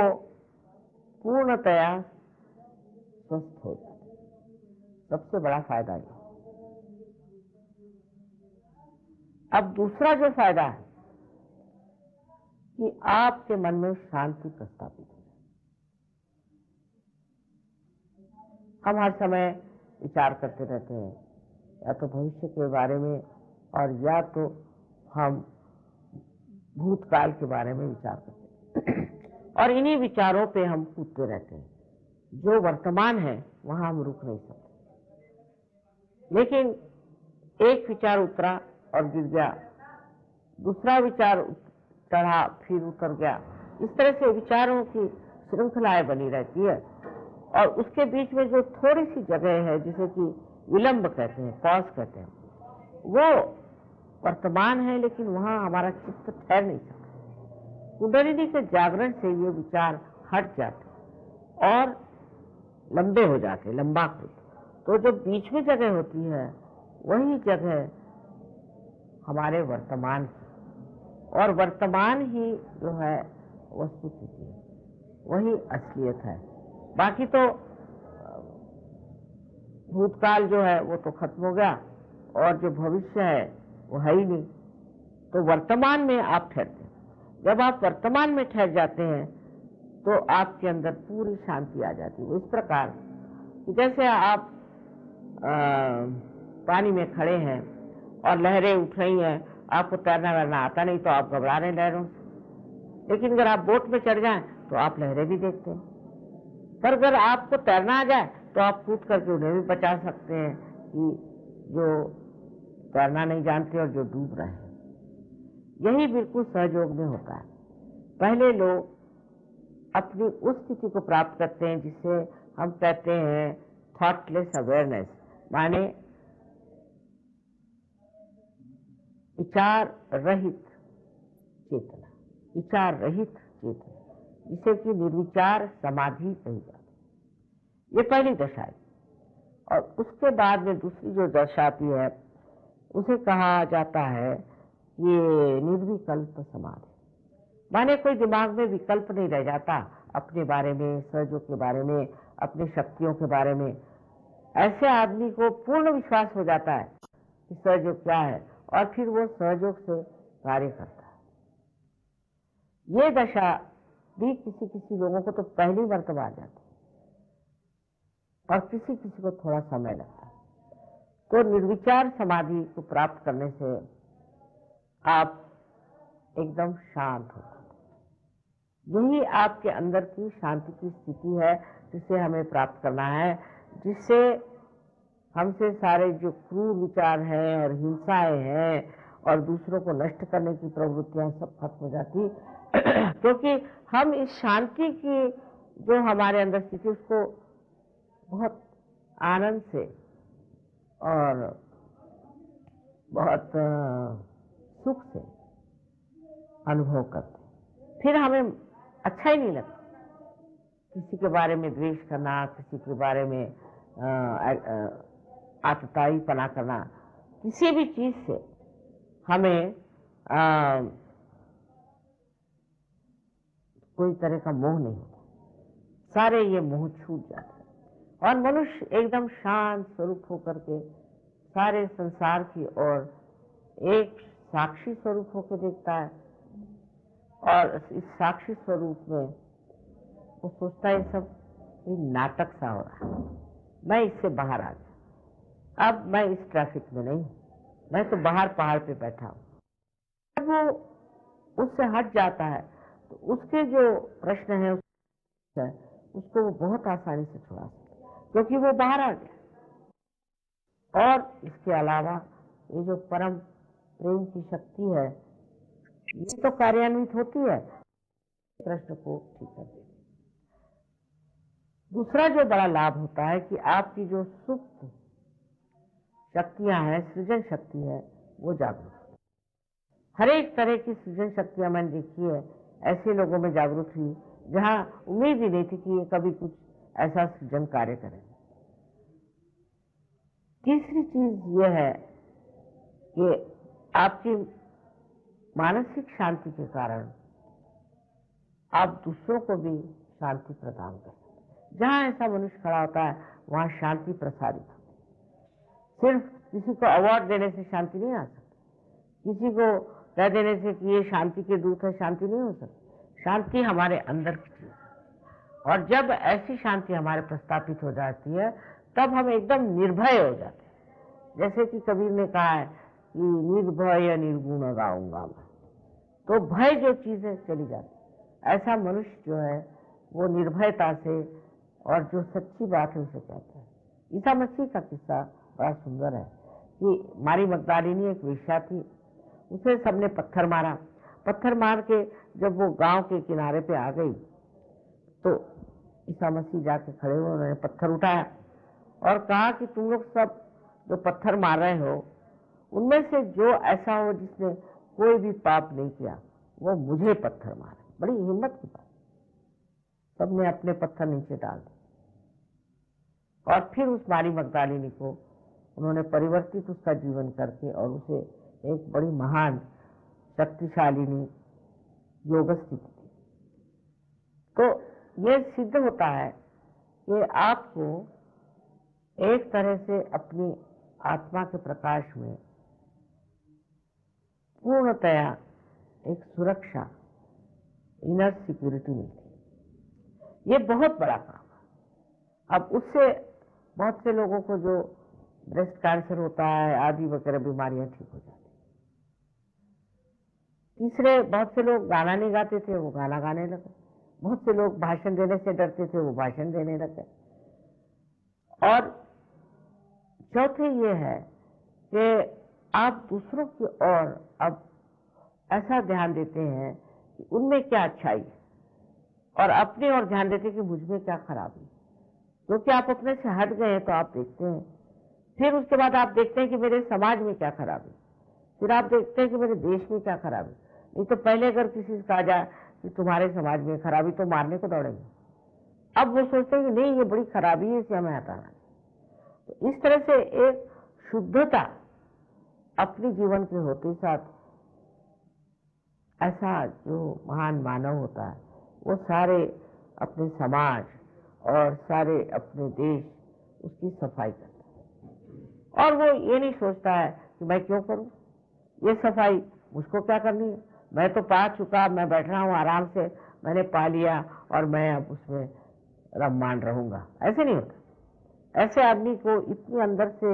पूर्णतया स्वस्थ हो जाते। सबसे बड़ा फायदा ये। अब दूसरा जो फायदा है कि आपके मन में शांति प्रस्तापित है। हम हर समय विचार करते रहते हैं, या तो भविष्य के बारे में और या तो हम भूतकाल के बारे में विचार करते हैं। और इन्हीं विचारों पे हम कूदते रहते हैं। जो वर्तमान है वहां हम रुक नहीं सकते। लेकिन एक विचार उतरा और गिर गया, दूसरा विचार चढ़ा फिर उतर गया। इस तरह से विचारों की श्रृंखलाएं बनी रहती है। और उसके बीच में जो थोड़ी सी जगह है जिसे कि विलंब कहते हैं, पॉज कहते हैं, वो वर्तमान है, लेकिन वहां हमारा चित्त ठहर नहीं सकता। कुंडलिनी के जागरण से ये विचार हट जाते और लंबे हो जाते, लंबाकृत। तो जो बीच में जगह होती है वही जगह हमारे वर्तमान की, और वर्तमान ही जो है वस्तुस्थिति है, वही असलियत है। बाकी तो भूतकाल जो है वो तो खत्म हो गया, और जो भविष्य है वो है ही नहीं। तो वर्तमान में आप ठहरते हैं। जब आप वर्तमान में ठहर जाते हैं तो आपके अंदर पूरी शांति आ जाती है। इस प्रकार कि जैसे आप पानी में खड़े हैं और लहरें उठ रही हैं, आपको तैरना वैरना आता नहीं तो आप घबरा रहे हैं लहरों से। लेकिन अगर आप बोट में चढ़ जाएं तो आप लहरें भी देखते हैं। पर अगर आपको तैरना आ जाए तो आप कूद करके उन्हें भी बचा सकते हैं कि जो तैरना नहीं जानते और जो डूब रहे हैं। यही बिल्कुल सहयोग में होता है। पहले लोग अपनी उस स्थिति को प्राप्त करते हैं जिसे हम कहते हैं थॉटलेस अवेयरनेस, माने विचार रहित चेतना, विचार रहित चेतना, जिसे कि निर्विचार समाधि कही जाती है। ये पहली दशा है। और उसके बाद में दूसरी जो दशा आती है उसे कहा जाता है ये निर्विकल्प समाधि। माने कोई दिमाग में विकल्प नहीं रह जाता अपने बारे में, सहयोग के बारे में, अपनी शक्तियों के बारे में। ऐसे आदमी को पूर्ण विश्वास हो जाता है कि सहयोग क्या है, और फिर वो सहयोग से कार्य करता है। ये दशा भी किसी किसी लोगों को तो पहली मर्तबा आ जाती है और किसी किसी को थोड़ा समय लगता है। तो निर्विचार समाधि को प्राप्त करने से आप एकदम शांत होते हैं। यही आपके अंदर की शांति की स्थिति है जिसे हमें प्राप्त करना है, जिससे हमसे सारे जो क्रूर विचार हैं और हिंसाएं हैं और दूसरों को नष्ट करने की प्रवृत्तियां सब खत्म हो जाती। क्योंकि हम इस शांति की जो हमारे अंदर स्थिति उसको बहुत आनंद से और बहुत सुख से अनुभव करते। फिर हमें अच्छा ही नहीं लगता किसी के बारे में द्वेष करना, किसी के बारे में आतताई पना करना। किसी भी चीज से हमें कोई तरह का मोह नहीं होता, सारे ये मोह छूट जाते हैं और मनुष्य एकदम शांत स्वरूप होकर के सारे संसार की ओर एक साक्षी स्वरूप होकर देखता है और इस साक्षी स्वरूप में वो सोचता है सब ये नाटक सा हो रहा है, मैं इससे बाहर आ गया, अब मैं इस ट्रैफिक में नहीं, मैं तो बाहर पहाड़ पे बैठा हूँ। जब वो उससे हट जाता है तो उसके जो प्रश्न है उसको वो बहुत आसानी से छुड़ा सकता है, क्योंकि वो बाहर आ गया। और इसके अलावा ये जो परम प्रेम की शक्ति है ये तो कार्यान्वित होती है, प्रश्न को ठीक कर देती है। दूसरा जो बड़ा लाभ होता है कि आपकी जो सुप्त शक्तियां हैं, सृजन शक्ति है, वो जागरूक है। हर एक तरह की सृजन शक्तियां मैंने देखी है, ऐसे लोगों में जागरूक हुई जहां उम्मीद ही नहीं थी कि ये कभी कुछ ऐसा सृजन कार्य करेंगे। तीसरी चीज ये है कि आपकी मानसिक शांति के कारण आप दूसरों को भी शांति प्रदान कर सकते हैं। जहां ऐसा मनुष्य खड़ा होता है वहां शांति प्रसारित होती है। सिर्फ किसी को अवार्ड देने से शांति नहीं आ सकती, किसी को कह देने से कि ये शांति के दूत है, शांति नहीं हो सकती। शांति हमारे अंदर की चीज है और जब ऐसी शांति हमारे प्रस्थापित हो जाती है तब हम एकदम निर्भय हो जाते हैं। जैसे कि कबीर ने कहा है कि निर्भय निर्गुण गाऊंगा मैं, तो भय जो चीज है चली जाती। ऐसा मनुष्य जो है वो निर्भयता से और जो सच्ची बात है उसे कहता है। ईसा मसीह का किस्सा बड़ा सुंदर है कि मारी मगदलिनी एक वेश्या थी, उसे सबने पत्थर मारा। पत्थर मार के जब वो गांव के किनारे पे आ गई तो ईसा मसीह जाके खड़े हुए, उन्होंने पत्थर उठाया और कहा कि तुम लोग सब जो पत्थर मार रहे हो उनमें से जो ऐसा हो जिसने कोई भी पाप नहीं किया वो मुझे पत्थर मारे। बड़ी हिम्मत की बात। सबने अपने पत्थर नीचे डाल दिए और फिर उस मारी मगदलिनी को उन्होंने परिवर्तित उसका जीवन करके और उसे एक बड़ी महान शक्तिशालिनी योग स्थिति थी। तो ये सिद्ध होता है कि आपको एक तरह से अपनी आत्मा के प्रकाश में पूर्णतया एक सुरक्षा, इनर सिक्योरिटी मिलती है। ये बहुत बड़ा काम है। अब उससे बहुत से लोगों को जो ब्रेस्ट कैंसर होता है आदि वगैरह बीमारियां ठीक हो जाती। तीसरे, बहुत से लोग गाना नहीं गाते थे वो गाना गाने लगे। बहुत से लोग भाषण देने से डरते थे वो भाषण देने लगे। और चौथे ये है कि आप दूसरों की ओर अब ऐसा ध्यान देते हैं कि उनमें क्या अच्छाई है और अपनी ओर ध्यान देते हैं कि मुझ में क्या खराबी है। क्योंकि आप अपने से हट गए हैं तो आप देखते हैं, फिर उसके बाद आप देखते हैं कि मेरे समाज में क्या खराबी, फिर आप देखते हैं कि मेरे देश में क्या खराबी। नहीं तो पहले अगर किसी से कहा जाए कि तुम्हारे समाज में खराबी तो मारने को दौड़ेंगे। अब वो सोचते हैं कि नहीं ये बड़ी खराबी है, इसे हमें हटाना। तो इस तरह से एक शुद्धता अपने जीवन के होते साथ ऐसा जो महान मानव होता है वो सारे अपने समाज और सारे अपने देश उसकी सफाई करता है। और वो ये नहीं सोचता है कि मैं क्यों करूं, ये सफाई मुझको क्या करनी है, मैं तो पा चुका, मैं बैठ रहा हूं आराम से, मैंने पा लिया और मैं अब उसमें रममान रहूंगा। ऐसे नहीं होता। ऐसे आदमी को इतनी अंदर से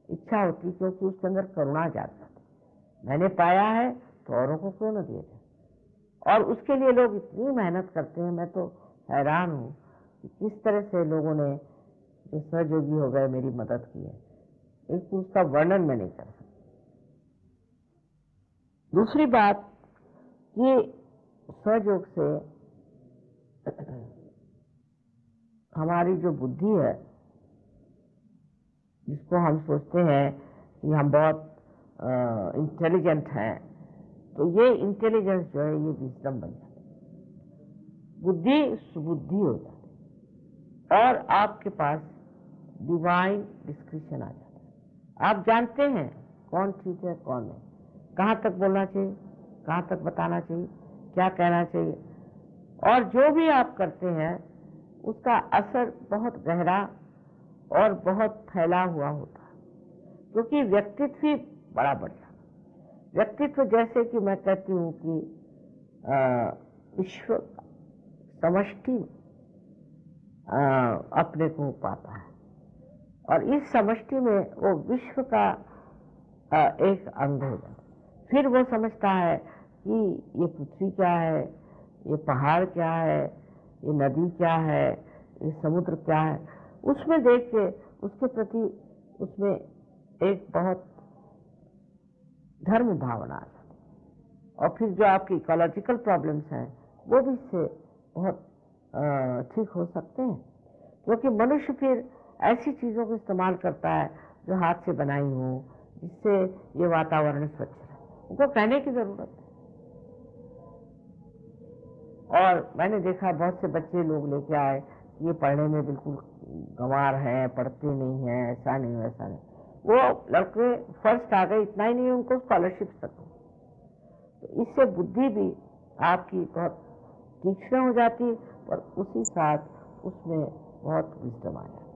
इच्छा होती क्योंकि उसके अंदर करुणा जागती। मैंने पाया है तो औरों को क्यों न दिया जाए। और उसके लिए लोग इतनी मेहनत करते हैं। मैं तो हैरान हूं कि किस तरह से लोगों ने जो सहयोगी हो गए मेरी मदद की है, एक उसका वर्णन मैं नहीं कर सकता। दूसरी बात ये सहयोग से हमारी जो बुद्धि है, जिसको हम सोचते हैं कि हम बहुत इंटेलिजेंट हैं, तो ये इंटेलिजेंस जो है ये विजडम बन जाती है, बुद्धि सुबुद्धि हो जाती है और आपके पास डिवाइन डिस्क्रिप्शन आ जाता है। आप जानते हैं कौन ठीक है कौन नहीं, कहाँ तक बोलना चाहिए, कहाँ तक बताना चाहिए, क्या कहना चाहिए। और जो भी आप करते हैं उसका असर बहुत गहरा और बहुत फैला हुआ होता है, क्योंकि व्यक्तित्व ही बड़ा बढ़ता है। व्यक्तित्व जैसे कि मैं कहती हूँ कि विश्व समष्टि अपने को पाता है, और इस समष्टि में वो विश्व का एक अंग हो जाता है। फिर वो समझता है कि ये पृथ्वी क्या है, ये पहाड़ क्या है, ये नदी क्या है, ये समुद्र क्या है। उसमें देख के उसके प्रति उसमें एक बहुत धर्म भावना आ जाती है। और फिर जो आपकी इकोलॉजिकल प्रॉब्लम्स हैं वो भी इससे बहुत ठीक हो सकते हैं, क्योंकि मनुष्य फिर ऐसी चीज़ों को इस्तेमाल करता है जो हाथ से बनाई हो, जिससे ये वातावरण स्वच्छ रहे। उनको कहने की जरूरत है। और मैंने देखा बहुत से बच्चे लोग लेके आए, ये पढ़ने में बिल्कुल गंवार हैं, पढ़ते नहीं हैं, ऐसा नहीं वैसा नहीं। वो लड़के फर्स्ट आ गए, इतना ही नहीं उनको स्कॉलरशिप तक। तो इससे बुद्धि भी आपकी बहुत तीक्ष्ण हो जाती, और उसी साथ उसमें बहुत विजडम आ जाती।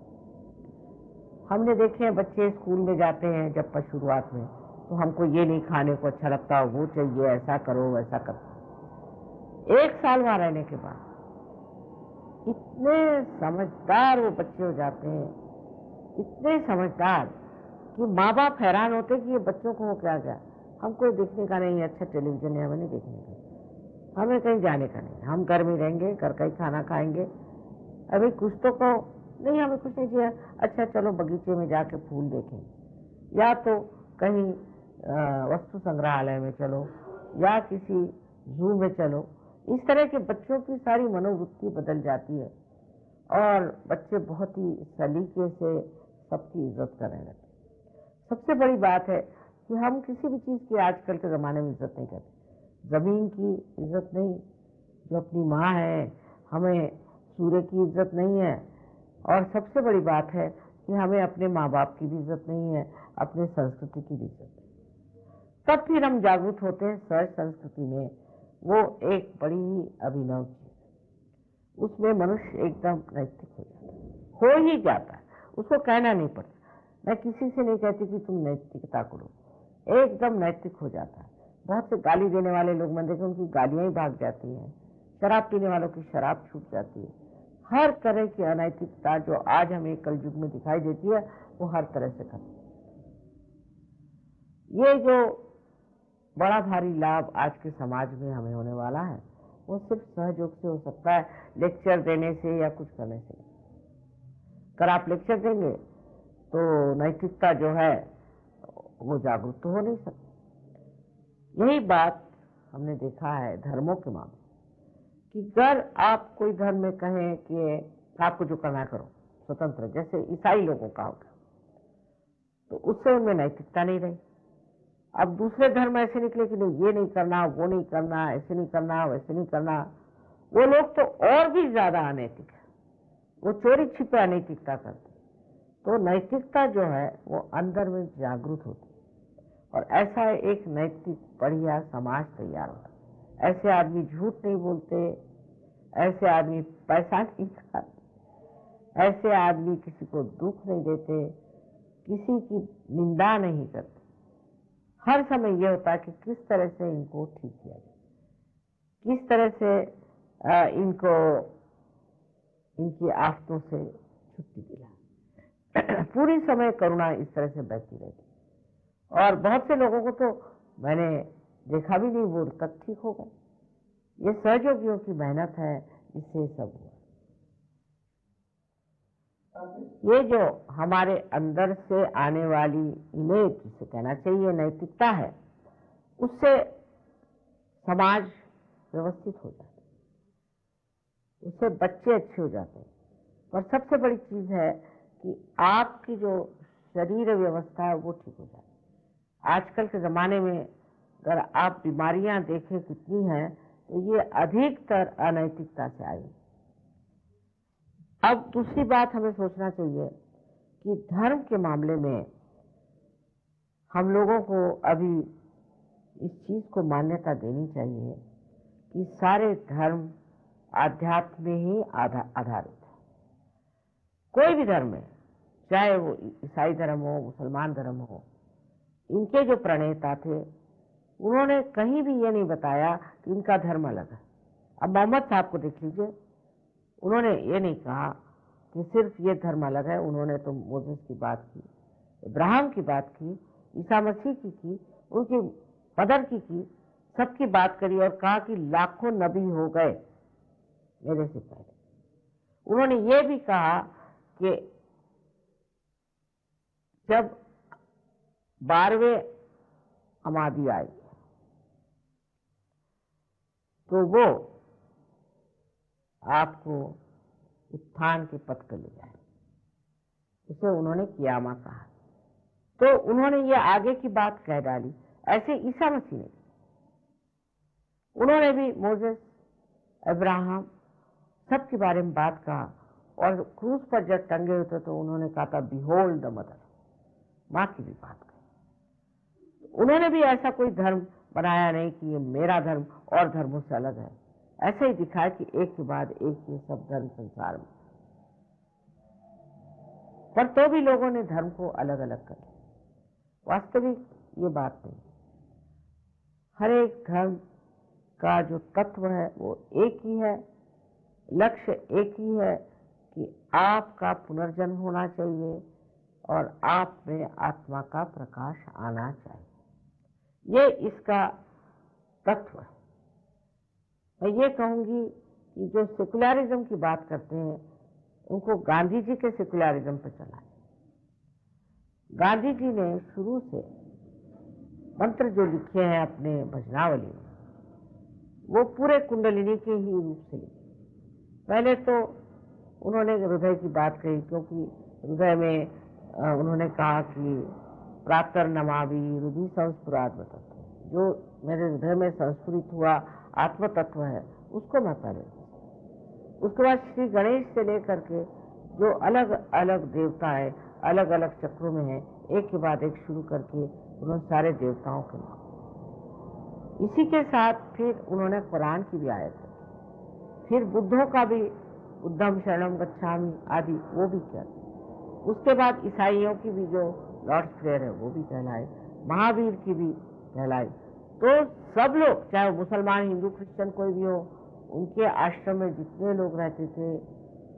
हमने देखे हैं बच्चे स्कूल में जाते हैं जब पर शुरुआत में, तो हमको ये नहीं खाने को अच्छा लगता, वो चाहिए, ऐसा करो वैसा करो। 1 साल वहां रहने के बाद इतने समझदार वो बच्चे हो जाते हैं, इतने समझदार कि माँ बाप हैरान होते कि ये बच्चों को हो क्या गया। हमको देखने का नहीं, अच्छा टेलीविजन है, हमें नहीं देखने का, हमें कहीं जाने का नहीं, हम घर में रहेंगे, घर का ही खाना खाएंगे। अभी कुछ तो कहो, नहीं हमें कुछ नहीं चाहिए, अच्छा चलो बगीचे में जाके फूल देखें, या तो कहीं वस्तु संग्रहालय में चलो, या किसी जू में चलो। इस तरह के बच्चों की सारी मनोवृत्ति बदल जाती है, और बच्चे बहुत ही सलीके से सबकी इज्जत करने लगते। सबसे बड़ी बात है कि हम किसी भी चीज़ की आजकल के ज़माने में इज्जत नहीं करते। ज़मीन की इज्जत नहीं, जो अपनी माँ है, हमें सूर्य की इज्जत नहीं है, और सबसे बड़ी बात है कि हमें अपने माँ बाप की भी इज्जत नहीं है, अपने संस्कृति की भी इज्जत नहीं। तब फिर हम जागरूक होते हैं सहज संस्कृति में। वो एक बड़ी ही अभिनव चीज, उसमें मनुष्य एकदम नैतिक हो जाता है, हो ही जाता है, उसको कहना नहीं पड़ता। मैं किसी से नहीं कहती कि तुम नैतिकता करो, एकदम नैतिक हो जाता है। बहुत से गाली देने वाले लोग मैंने देखे, उनकी गालियां ही भाग जाती हैं। शराब पीने वालों की शराब छूट जाती है। हर तरह की अनैतिकता जो आज हमें कलयुग में दिखाई देती है, वो हर तरह से खत्म। ये जो बड़ा भारी लाभ आज के समाज में हमें होने वाला है, वो सिर्फ सहयोग से हो सकता है, लेक्चर देने से या कुछ करने से। अगर आप लेक्चर देंगे तो नैतिकता जो है वो जागरूक तो हो नहीं सकती। यही बात हमने देखा है धर्मों के मामले, कि अगर आप कोई धर्म में कहें कि आपको जो करना करो, स्वतंत्र, जैसे ईसाई लोगों का होगा, तो उससे उनमें नैतिकता नहीं रही। अब दूसरे धर्म ऐसे निकले कि नहीं, ये नहीं करना, वो नहीं करना, ऐसे नहीं करना, वैसे नहीं करना। वो लोग तो और भी ज्यादा अनैतिक है, वो चोरी छिपे अनैतिकता करते। तो नैतिकता जो है वो अंदर में जागरूक होती है, और ऐसा एक नैतिक बढ़िया समाज तैयार होता है। ऐसे आदमी झूठ नहीं बोलते, ऐसे आदमी पैसा नहीं खाते, ऐसे आदमी किसी को दुख नहीं देते, किसी की निंदा नहीं करते। हर समय ये होता है कि किस तरह से इनको ठीक किया जाए, किस तरह से इनको इनकी आफतों से छुट्टी दिलाए। पूरी समय करुणा इस तरह से बहती रहती। और बहुत से लोगों को तो मैंने देखा भी नहीं, वो तक ठीक हो गए। ये सहयोगियों की मेहनत है, इससे सब हुआ। ये जो हमारे अंदर से आने वाली इमेज, जिसे कहना चाहिए नैतिकता है, उससे समाज व्यवस्थित हो जाता है, उससे बच्चे अच्छे हो जाते हैं। और सबसे बड़ी चीज है कि आपकी जो शरीर व्यवस्था है वो ठीक हो जाती है। आजकल के जमाने में अगर आप बीमारियां देखें कितनी हैं, तो ये अधिकतर अनैतिकता से आई। अब दूसरी बात हमें सोचना चाहिए कि धर्म के मामले में हम लोगों को अभी इस चीज को मान्यता देनी चाहिए कि सारे धर्म आध्यात्म में ही आधारित है। कोई भी धर्म है, चाहे वो ईसाई धर्म हो, मुसलमान धर्म हो, इनके जो प्रणेता थे उन्होंने कहीं भी ये नहीं बताया कि इनका धर्म अलग है। अब मोहम्मद साहब को देख लीजिए, उन्होंने ये नहीं कहा कि सिर्फ ये धर्म अलग है। उन्होंने तो मोसेस की बात की, इब्राहिम की बात की, ईसा मसीह की, उनकी मदर की, सबकी बात करी और कहा कि लाखों नबी हो गए मेरे से पहले। उन्होंने ये भी कहा कि जब 12वें अमादी आई तो वो आपको उत्थान के पथ पर ले जाए, उसे उन्होंने कियामा कहा। तो उन्होंने ये आगे की बात कह डाली। ऐसे ईसा मसीह ने, उन्होंने भी मोसेस, अब्राहम सबके बारे में बात कहा। और क्रूस पर जब टंगे हुए थे तो उन्होंने कहा था बिहोल्ड द मदर, माँ की भी बात कही। उन्होंने भी ऐसा कोई धर्म बनाया नहीं कि ये मेरा धर्म और धर्मों से अलग है। ऐसे ही दिखाया कि एक के बाद एक ये सब धर्म संसार में, पर तो भी लोगों ने धर्म को अलग अलग कर दिया। वास्तविक ये बात नहीं। हर एक धर्म का जो तत्व है वो एक ही है, लक्ष्य एक ही है कि आपका पुनर्जन्म होना चाहिए और आप में आत्मा का प्रकाश आना चाहिए। ये इसका तत्व है। मैं ये कहूंगी कि जो सेकुलरिज्म की बात करते हैं उनको गांधी जी के सेकुलरिज्म पर चला है। गांधी जी ने शुरू से मंत्र जो लिखे हैं अपने भजनावली में, वो पूरे कुंडलिनी के ही रूप से लिखे। पहले तो उन्होंने हृदय की बात कही, क्योंकि हृदय में उन्होंने कहा कि प्रातर नमाभि हृदय संस्फुरात्म तत्व, जो मेरे हृदय में संस्फुरित हुआ आत्म तत्व है उसको मैं पहले। उसके बाद श्री गणेश से लेकर के जो अलग अलग देवता है, अलग अलग चक्रों में है, एक के बाद एक शुरू करके उन्होंने सारे देवताओं के नाम। इसी के साथ फिर उन्होंने कुरान की भी आयत रखी, फिर बुद्धों का भी बुद्धम शरणम गच्छामि आदि वो भी किया। उसके बाद ईसाइयों की भी जो लॉर्ड्स प्रेयर है वो भी कहलाई, महावीर की भी कहलाई। तो सब लोग, चाहे मुसलमान, हिंदू, क्रिश्चियन कोई भी हो, उनके आश्रम में जितने लोग रहते थे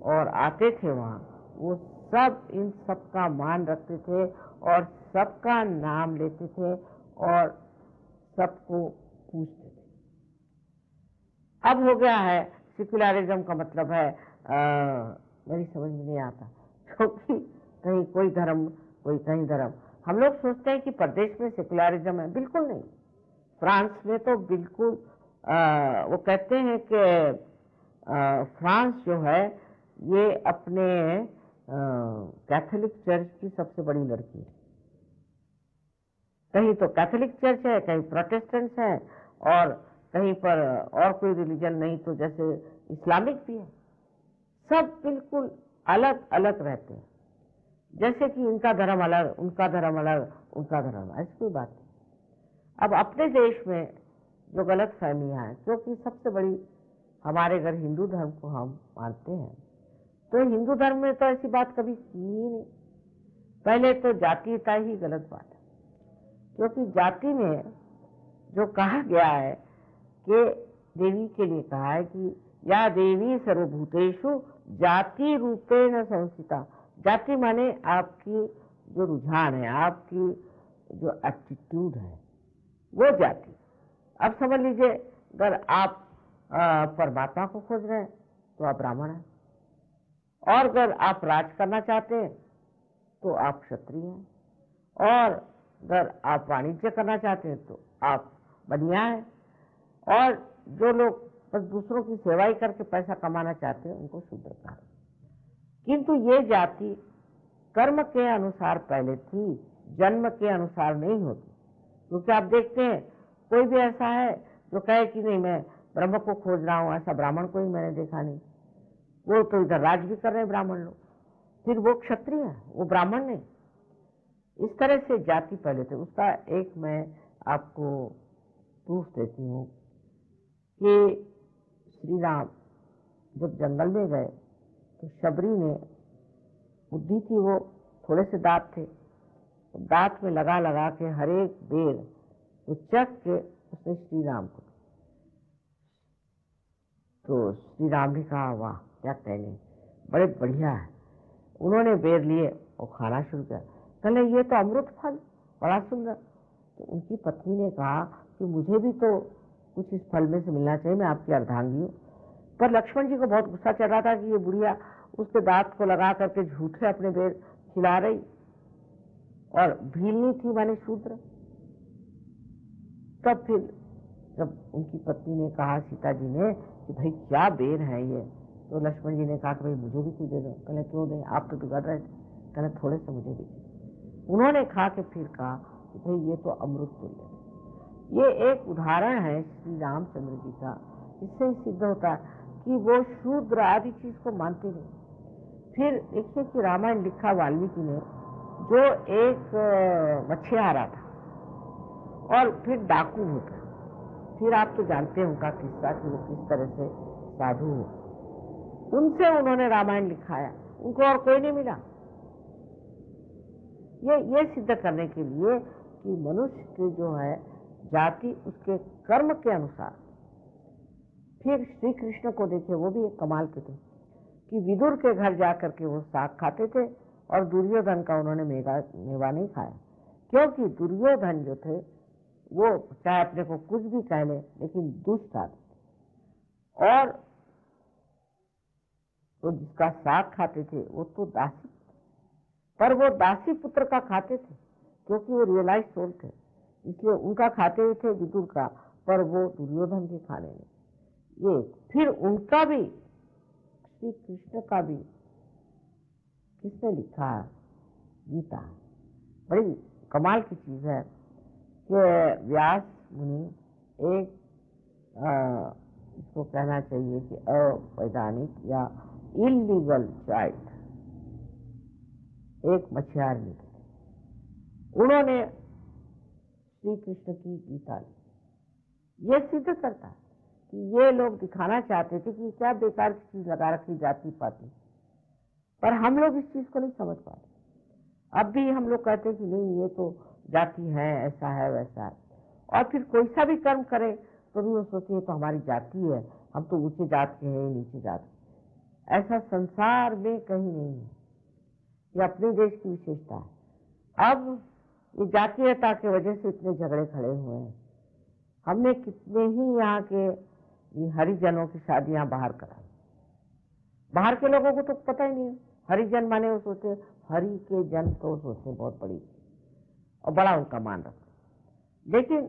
और आते थे वहाँ, वो सब इन सब का मान रखते थे और सबका नाम लेते थे और सबको पूछते थे। अब हो गया है सेकुलरिज्म का मतलब है मेरी समझ में नहीं आता, क्योंकि कहीं कोई धर्म, कोई कहीं धर्म। हम लोग सोचते हैं कि प्रदेश में सेकुलरिज्म है, बिल्कुल नहीं। फ्रांस में तो बिल्कुल वो कहते हैं कि फ्रांस जो है ये अपने कैथोलिक चर्च की सबसे बड़ी लड़की है। कहीं तो कैथोलिक चर्च है, कहीं प्रोटेस्टेंट्स है, और कहीं पर और कोई रिलीजन नहीं तो जैसे इस्लामिक भी है। सब बिल्कुल अलग अलग रहते हैं, जैसे कि इनका धर्म अलग, उनका धर्म अलग, उनका धर्म, ऐसी कोई बात नहीं। अब अपने देश में जो गलत फहमियाँ हैं, क्योंकि सबसे बड़ी हमारे घर हिंदू धर्म को हम मानते हैं, तो हिंदू धर्म में तो ऐसी बात कभी की ही नहीं। पहले तो जातीयता ही गलत बात है, क्योंकि जाति में जो कहा गया है कि देवी के लिए कहा है कि या देवी सर्वभूतेषु जाति रूपेण संस्थिता। जाति माने आपकी जो रुझान है, आपकी जो एप्टीट्यूड है, वो जाति। अब समझ लीजिए, अगर आप परमात्मा को खोज रहे हैं तो आप ब्राह्मण हैं, और अगर आप राज करना चाहते हैं तो आप क्षत्रिय हैं, और अगर आप वाणिज्य करना चाहते हैं तो आप बनिया हैं, और जो लोग बस दूसरों की सेवा ही करके पैसा कमाना चाहते हैं उनको शूद्र कहा। किंतु ये जाति कर्म के अनुसार पहले थी, जन्म के अनुसार नहीं होती। क्योंकि आप देखते हैं कोई भी ऐसा है जो कहे कि नहीं मैं ब्रह्म को खोज रहा हूं, ऐसा ब्राह्मण कोई मैंने देखा नहीं। वो तो इधर राज भी कर रहे हैं ब्राह्मण लोग, फिर वो क्षत्रिय है, वो ब्राह्मण नहीं। इस तरह से जाति पहले थे। उसका एक मैं आपको प्रूफ देती हूँ कि श्री राम जब जंगल में गए तो शबरी ने, बुद्धि थी वो, थोड़े से दांत थे, तो दांत में लगा लगा के हर एक बेर तो चख के उसने श्री राम को, तो श्री राम ने कहा वाह क्या कहने, बड़े बढ़िया है। उन्होंने बेर लिए और खाना शुरू किया। कहले ये तो अमृत फल, बड़ा सुंदर। तो उनकी पत्नी ने कहा कि मुझे भी तो कुछ इस फल में से मिलना चाहिए, मैं आपकी अर्धांगी हूँ। पर लक्ष्मण जी को बहुत गुस्सा चल रहा था कि ये बुढ़िया उसके दांत को लगा करके झूठे अपने बेर खिला रही, और भीलनी थी माने शूद्र। तब फिर जब उनकी पत्नी ने कहा सीता जी ने कि भाई क्या बेर है ये, तो लक्ष्मण जी ने कहा कि भाई मुझे भी कुछ दे दो। कहले क्यों दें, आप तो बिगड़ रहे थे। कहले थोड़े से मुझे भी। उन्होंने खा के फिर कहा कि भाई ये तो अमृत तुल्य। ये एक उदाहरण है श्री रामचंद्र जी का। इससे ही सिद्ध होता है कि वो शूद्र आदि चीज को मानते नहीं। फिर देखिए कि रामायण लिखा वाल्मीकि ने, जो एक मछुआरा था और फिर डाकू होता, फिर आप तो जानते हैं उनका किस्सा कि वो किस तरह से साधु हो, उनसे उन्होंने रामायण लिखाया, उनको और कोई नहीं मिला। ये सिद्ध करने के लिए कि मनुष्य की जो है जाति उसके कर्म के अनुसार। फिर श्री कृष्ण को देखे, वो भी एक कमाल के थे कि विदुर के घर जाकर के वो साग खाते थे और दुर्योधन का उन्होंने मेवा नहीं खाया, क्योंकि दुर्योधन जो थे वो चाहे अपने को कुछ भी कह ले लेकिन दुष्ट आदमी, और तो जिसका साग खाते थे वो तो दासी, पर वो दासी पुत्र का खाते थे क्योंकि वो रियलाइज सोल थे, इसलिए उनका खाते हुए थे विदुर का, पर वो दुर्योधन के खाने में। ये फिर उनका भी, श्री कृष्ण का भी किसने लिखा है, गीता। बड़ी कमाल की चीज है कि व्यास मुनि एक इसको कहना चाहिए कि अवैधानिक या इलीगल चाइल्ड, एक मछुआर थे, उन्होंने श्री कृष्ण की गीता ली। ये सिद्ध करता है कि ये लोग दिखाना चाहते थे कि क्या बेकार की चीज लगा रखी जाति पाति, पर हम लोग इस चीज को नहीं समझ पाते। अब भी हम लोग कहते हैं कि नहीं ये तो जाति है, ऐसा है वैसा है, और फिर कोई सा भी कर्म करे तो भी वो सोचते हैं तो हमारी जाति है, हम तो ऊंचे जात के हैं नीचे जात के। ऐसा संसार में कहीं नहीं है, ये अपने देश की विशेषता है। अब ये जातीयता की वजह से इतने झगड़े खड़े हुए हैं। हमने कितने ही यहाँ के हरिजनों की शादियां बाहर कराई, बाहर के लोगों को तो पता ही नहीं। हरिजन माने वो सोचते हरि के जन, तो सोचते बहुत बड़ी और बड़ा उनका मान रखते, लेकिन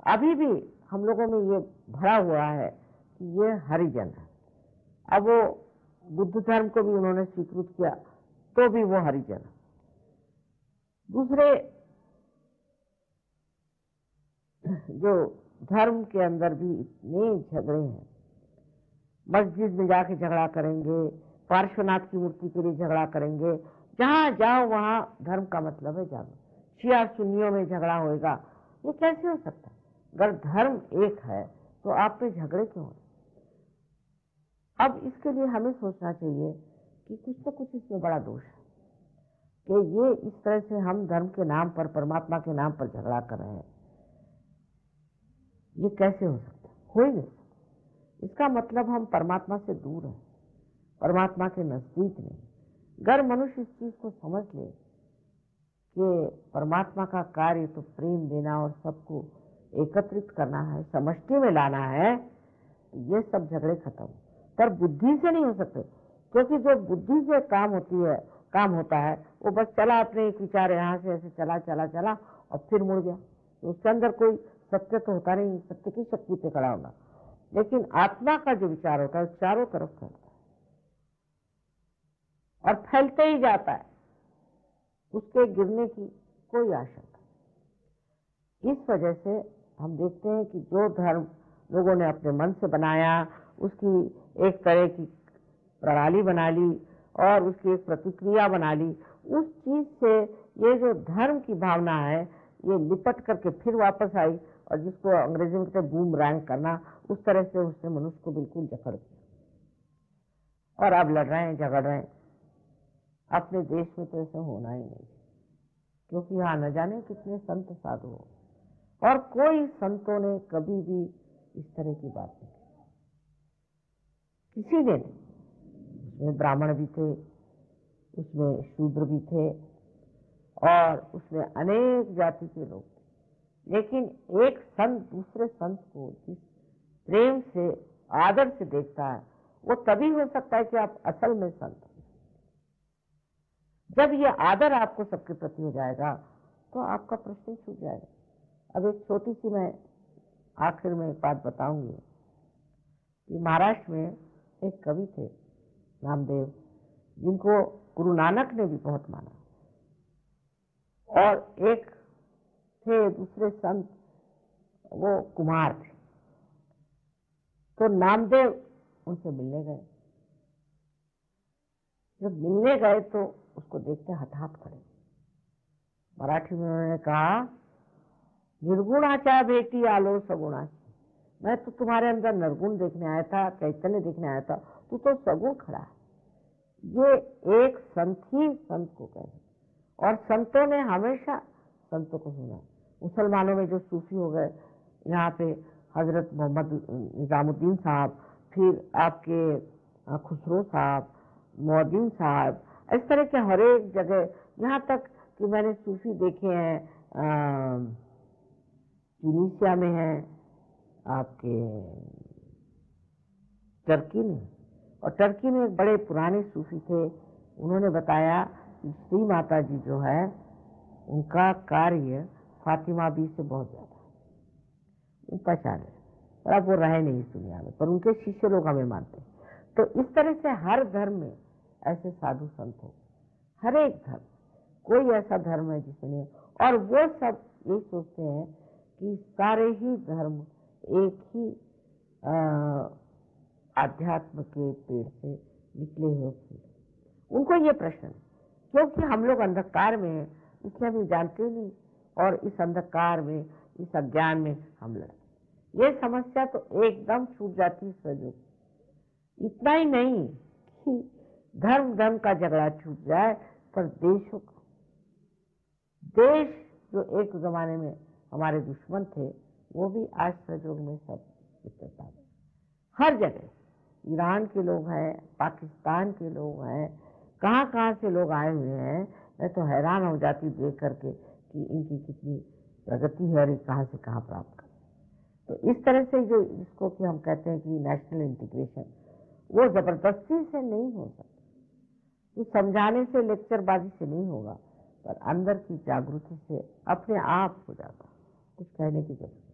अभी भी हम लोगों में ये भरा हुआ है कि ये हरिजन है। अब वो बुद्ध धर्म को भी उन्होंने स्वीकृत किया तो भी वो हरिजन है। दूसरे जो धर्म के अंदर भी इतने झगड़े हैं, मस्जिद में जाके झगड़ा करेंगे, पार्श्वनाथ की मूर्ति के लिए झगड़ा करेंगे, जहां जाओ वहां धर्म का मतलब है जानो, शिया सुन्नियों में झगड़ा होएगा। ये कैसे हो सकता है? अगर धर्म एक है तो आप पे झगड़े क्यों हो? अब इसके लिए हमें सोचना चाहिए कि कुछ तो कुछ इसमें बड़ा दोष है कि ये इस तरह से हम धर्म के नाम पर, परमात्मा के नाम पर झगड़ा कर रहे हैं। ये कैसे हो सकता है? हो ही नहीं सकता। इसका मतलब हम परमात्मा से दूर हैं, परमात्मा के नजदीक नहीं। अगर मनुष्य इस चीज को समझ ले कि परमात्मा का कार्य तो प्रेम देना और सबको एकत्रित करना है, समष्टि में लाना है, तो ये सब झगड़े खत्म। पर बुद्धि से नहीं हो सकते, क्योंकि जो बुद्धि से काम होता है वो बस चला, अपने एक विचार यहाँ से ऐसे चला चला चला और फिर मुड़ गया, तो उसके अंदर कोई सत्य तो होता नहीं, सत्य की शक्ति पे खड़ा होगा। लेकिन आत्मा का जो विचार होता है चारों तरफ फैलता है और फैलते ही जाता है, उसके गिरने की कोई आशंका। इस वजह से हम देखते हैं कि जो धर्म लोगों ने अपने मन से बनाया, उसकी एक तरह की प्रणाली बना ली और उसकी एक प्रतिक्रिया बना ली, उस चीज से ये जो धर्म की भावना है ये लिपट करके फिर वापस आई, और जिसको अंग्रेजी में कहते हैं बूमरैंग करना, उस तरह से उसने मनुष्य को बिल्कुल जकड़ दिया। और अब लड़ रहे हैं, झगड़ रहे हैं। अपने देश में तो ऐसा होना ही नहीं, क्योंकि यहाँ न जाने कितने संत साधु हो, और कोई संतों ने कभी भी इस तरह की बात नहीं की, किसी ने नहीं। उसमें ब्राह्मण भी थे, उसमें शूद्र भी थे, और उसमें अनेक जाति के लोग थे, लेकिन एक संत दूसरे संत को जिस प्रेम से आदर से देखता है, वो तभी हो सकता है कि आप असल में संत हैं। जब ये आदर आपको सबके प्रति हो जाएगा तो आपका प्रश्न छूट जाएगा। अब एक छोटी सी मैं आखिर में एक बात बताऊंगी कि महाराष्ट्र में एक कवि थे नामदेव, जिनको गुरु नानक ने भी बहुत माना, और एक थे दूसरे संत, वो कुमार थे। तो नामदेव उनसे मिलने गए। जब मिलने गए तो उसको देखते हठात खड़े। मराठी में उन्होंने कहा, निर्गुणाचा भेटी आलो सगुणाची। मैं तो तुम्हारे अंदर निर्गुण देखने आया था, चैतन्य देखने आया था, तू तो सगुण खड़ा है। ये एक संत ही संत को कहे, और संतों ने हमेशा संतों को सुना। मुसलमानों में जो सूफी हो गए, यहाँ पे हजरत मोहम्मद निजामुद्दीन साहब, फिर आपके खुसरो साहब, मोहद्दीन साहब, इस तरह के हर एक जगह, यहाँ तक कि मैंने सूफी देखे हैं ट्यूनीशिया में है, आपके टर्की में, और टर्की में एक बड़े पुराने सूफी थे। उन्होंने बताया कि श्री माता जी जो है उनका कार्य फातिमा बी से बहुत ज्यादा है, पहचान है। और अब वो रहे नहीं इस दुनिया में, पर उनके शिष्य लोग हमें मानते हैं। तो इस तरह से हर धर्म में ऐसे साधु संत हो, हर एक धर्म, कोई ऐसा धर्म है जिसमें नहीं। और वो सब ये सोचते हैं कि सारे ही धर्म एक ही आध्यात्म के पेड़ से निकले हुए फूल। उनको ये प्रश्न है, क्योंकि हम लोग अंधकार में हैं, इसलिए हम जानते ही नहीं, और इस अंधकार में, इस अज्ञान में हम लड़ते। ये समस्या तो एकदम छूट जाती है। इतना ही नहीं कि धर्म धर्म का झगड़ा छूट जाए, पर देशों का, देश जो एक जमाने में हमारे दुश्मन थे, वो भी आज सहयोग में सब मित्रता है। हर जगह ईरान के लोग हैं, पाकिस्तान के लोग हैं, कहाँ कहाँ से लोग आए हुए हैं। मैं तो हैरान हो जाती देख करके कि इनकी कितनी प्रगति है और कहाँ से कहाँ प्राप्त करें। तो इस तरह से जो इसको कि हम कहते हैं कि नेशनल इंटीग्रेशन, वो जबरदस्ती से नहीं हो सकता, तो समझाने से, लेक्चरबाजी से नहीं होगा, पर अंदर की जागृति से अपने आप हो जाता। कुछ कहने की जरूरत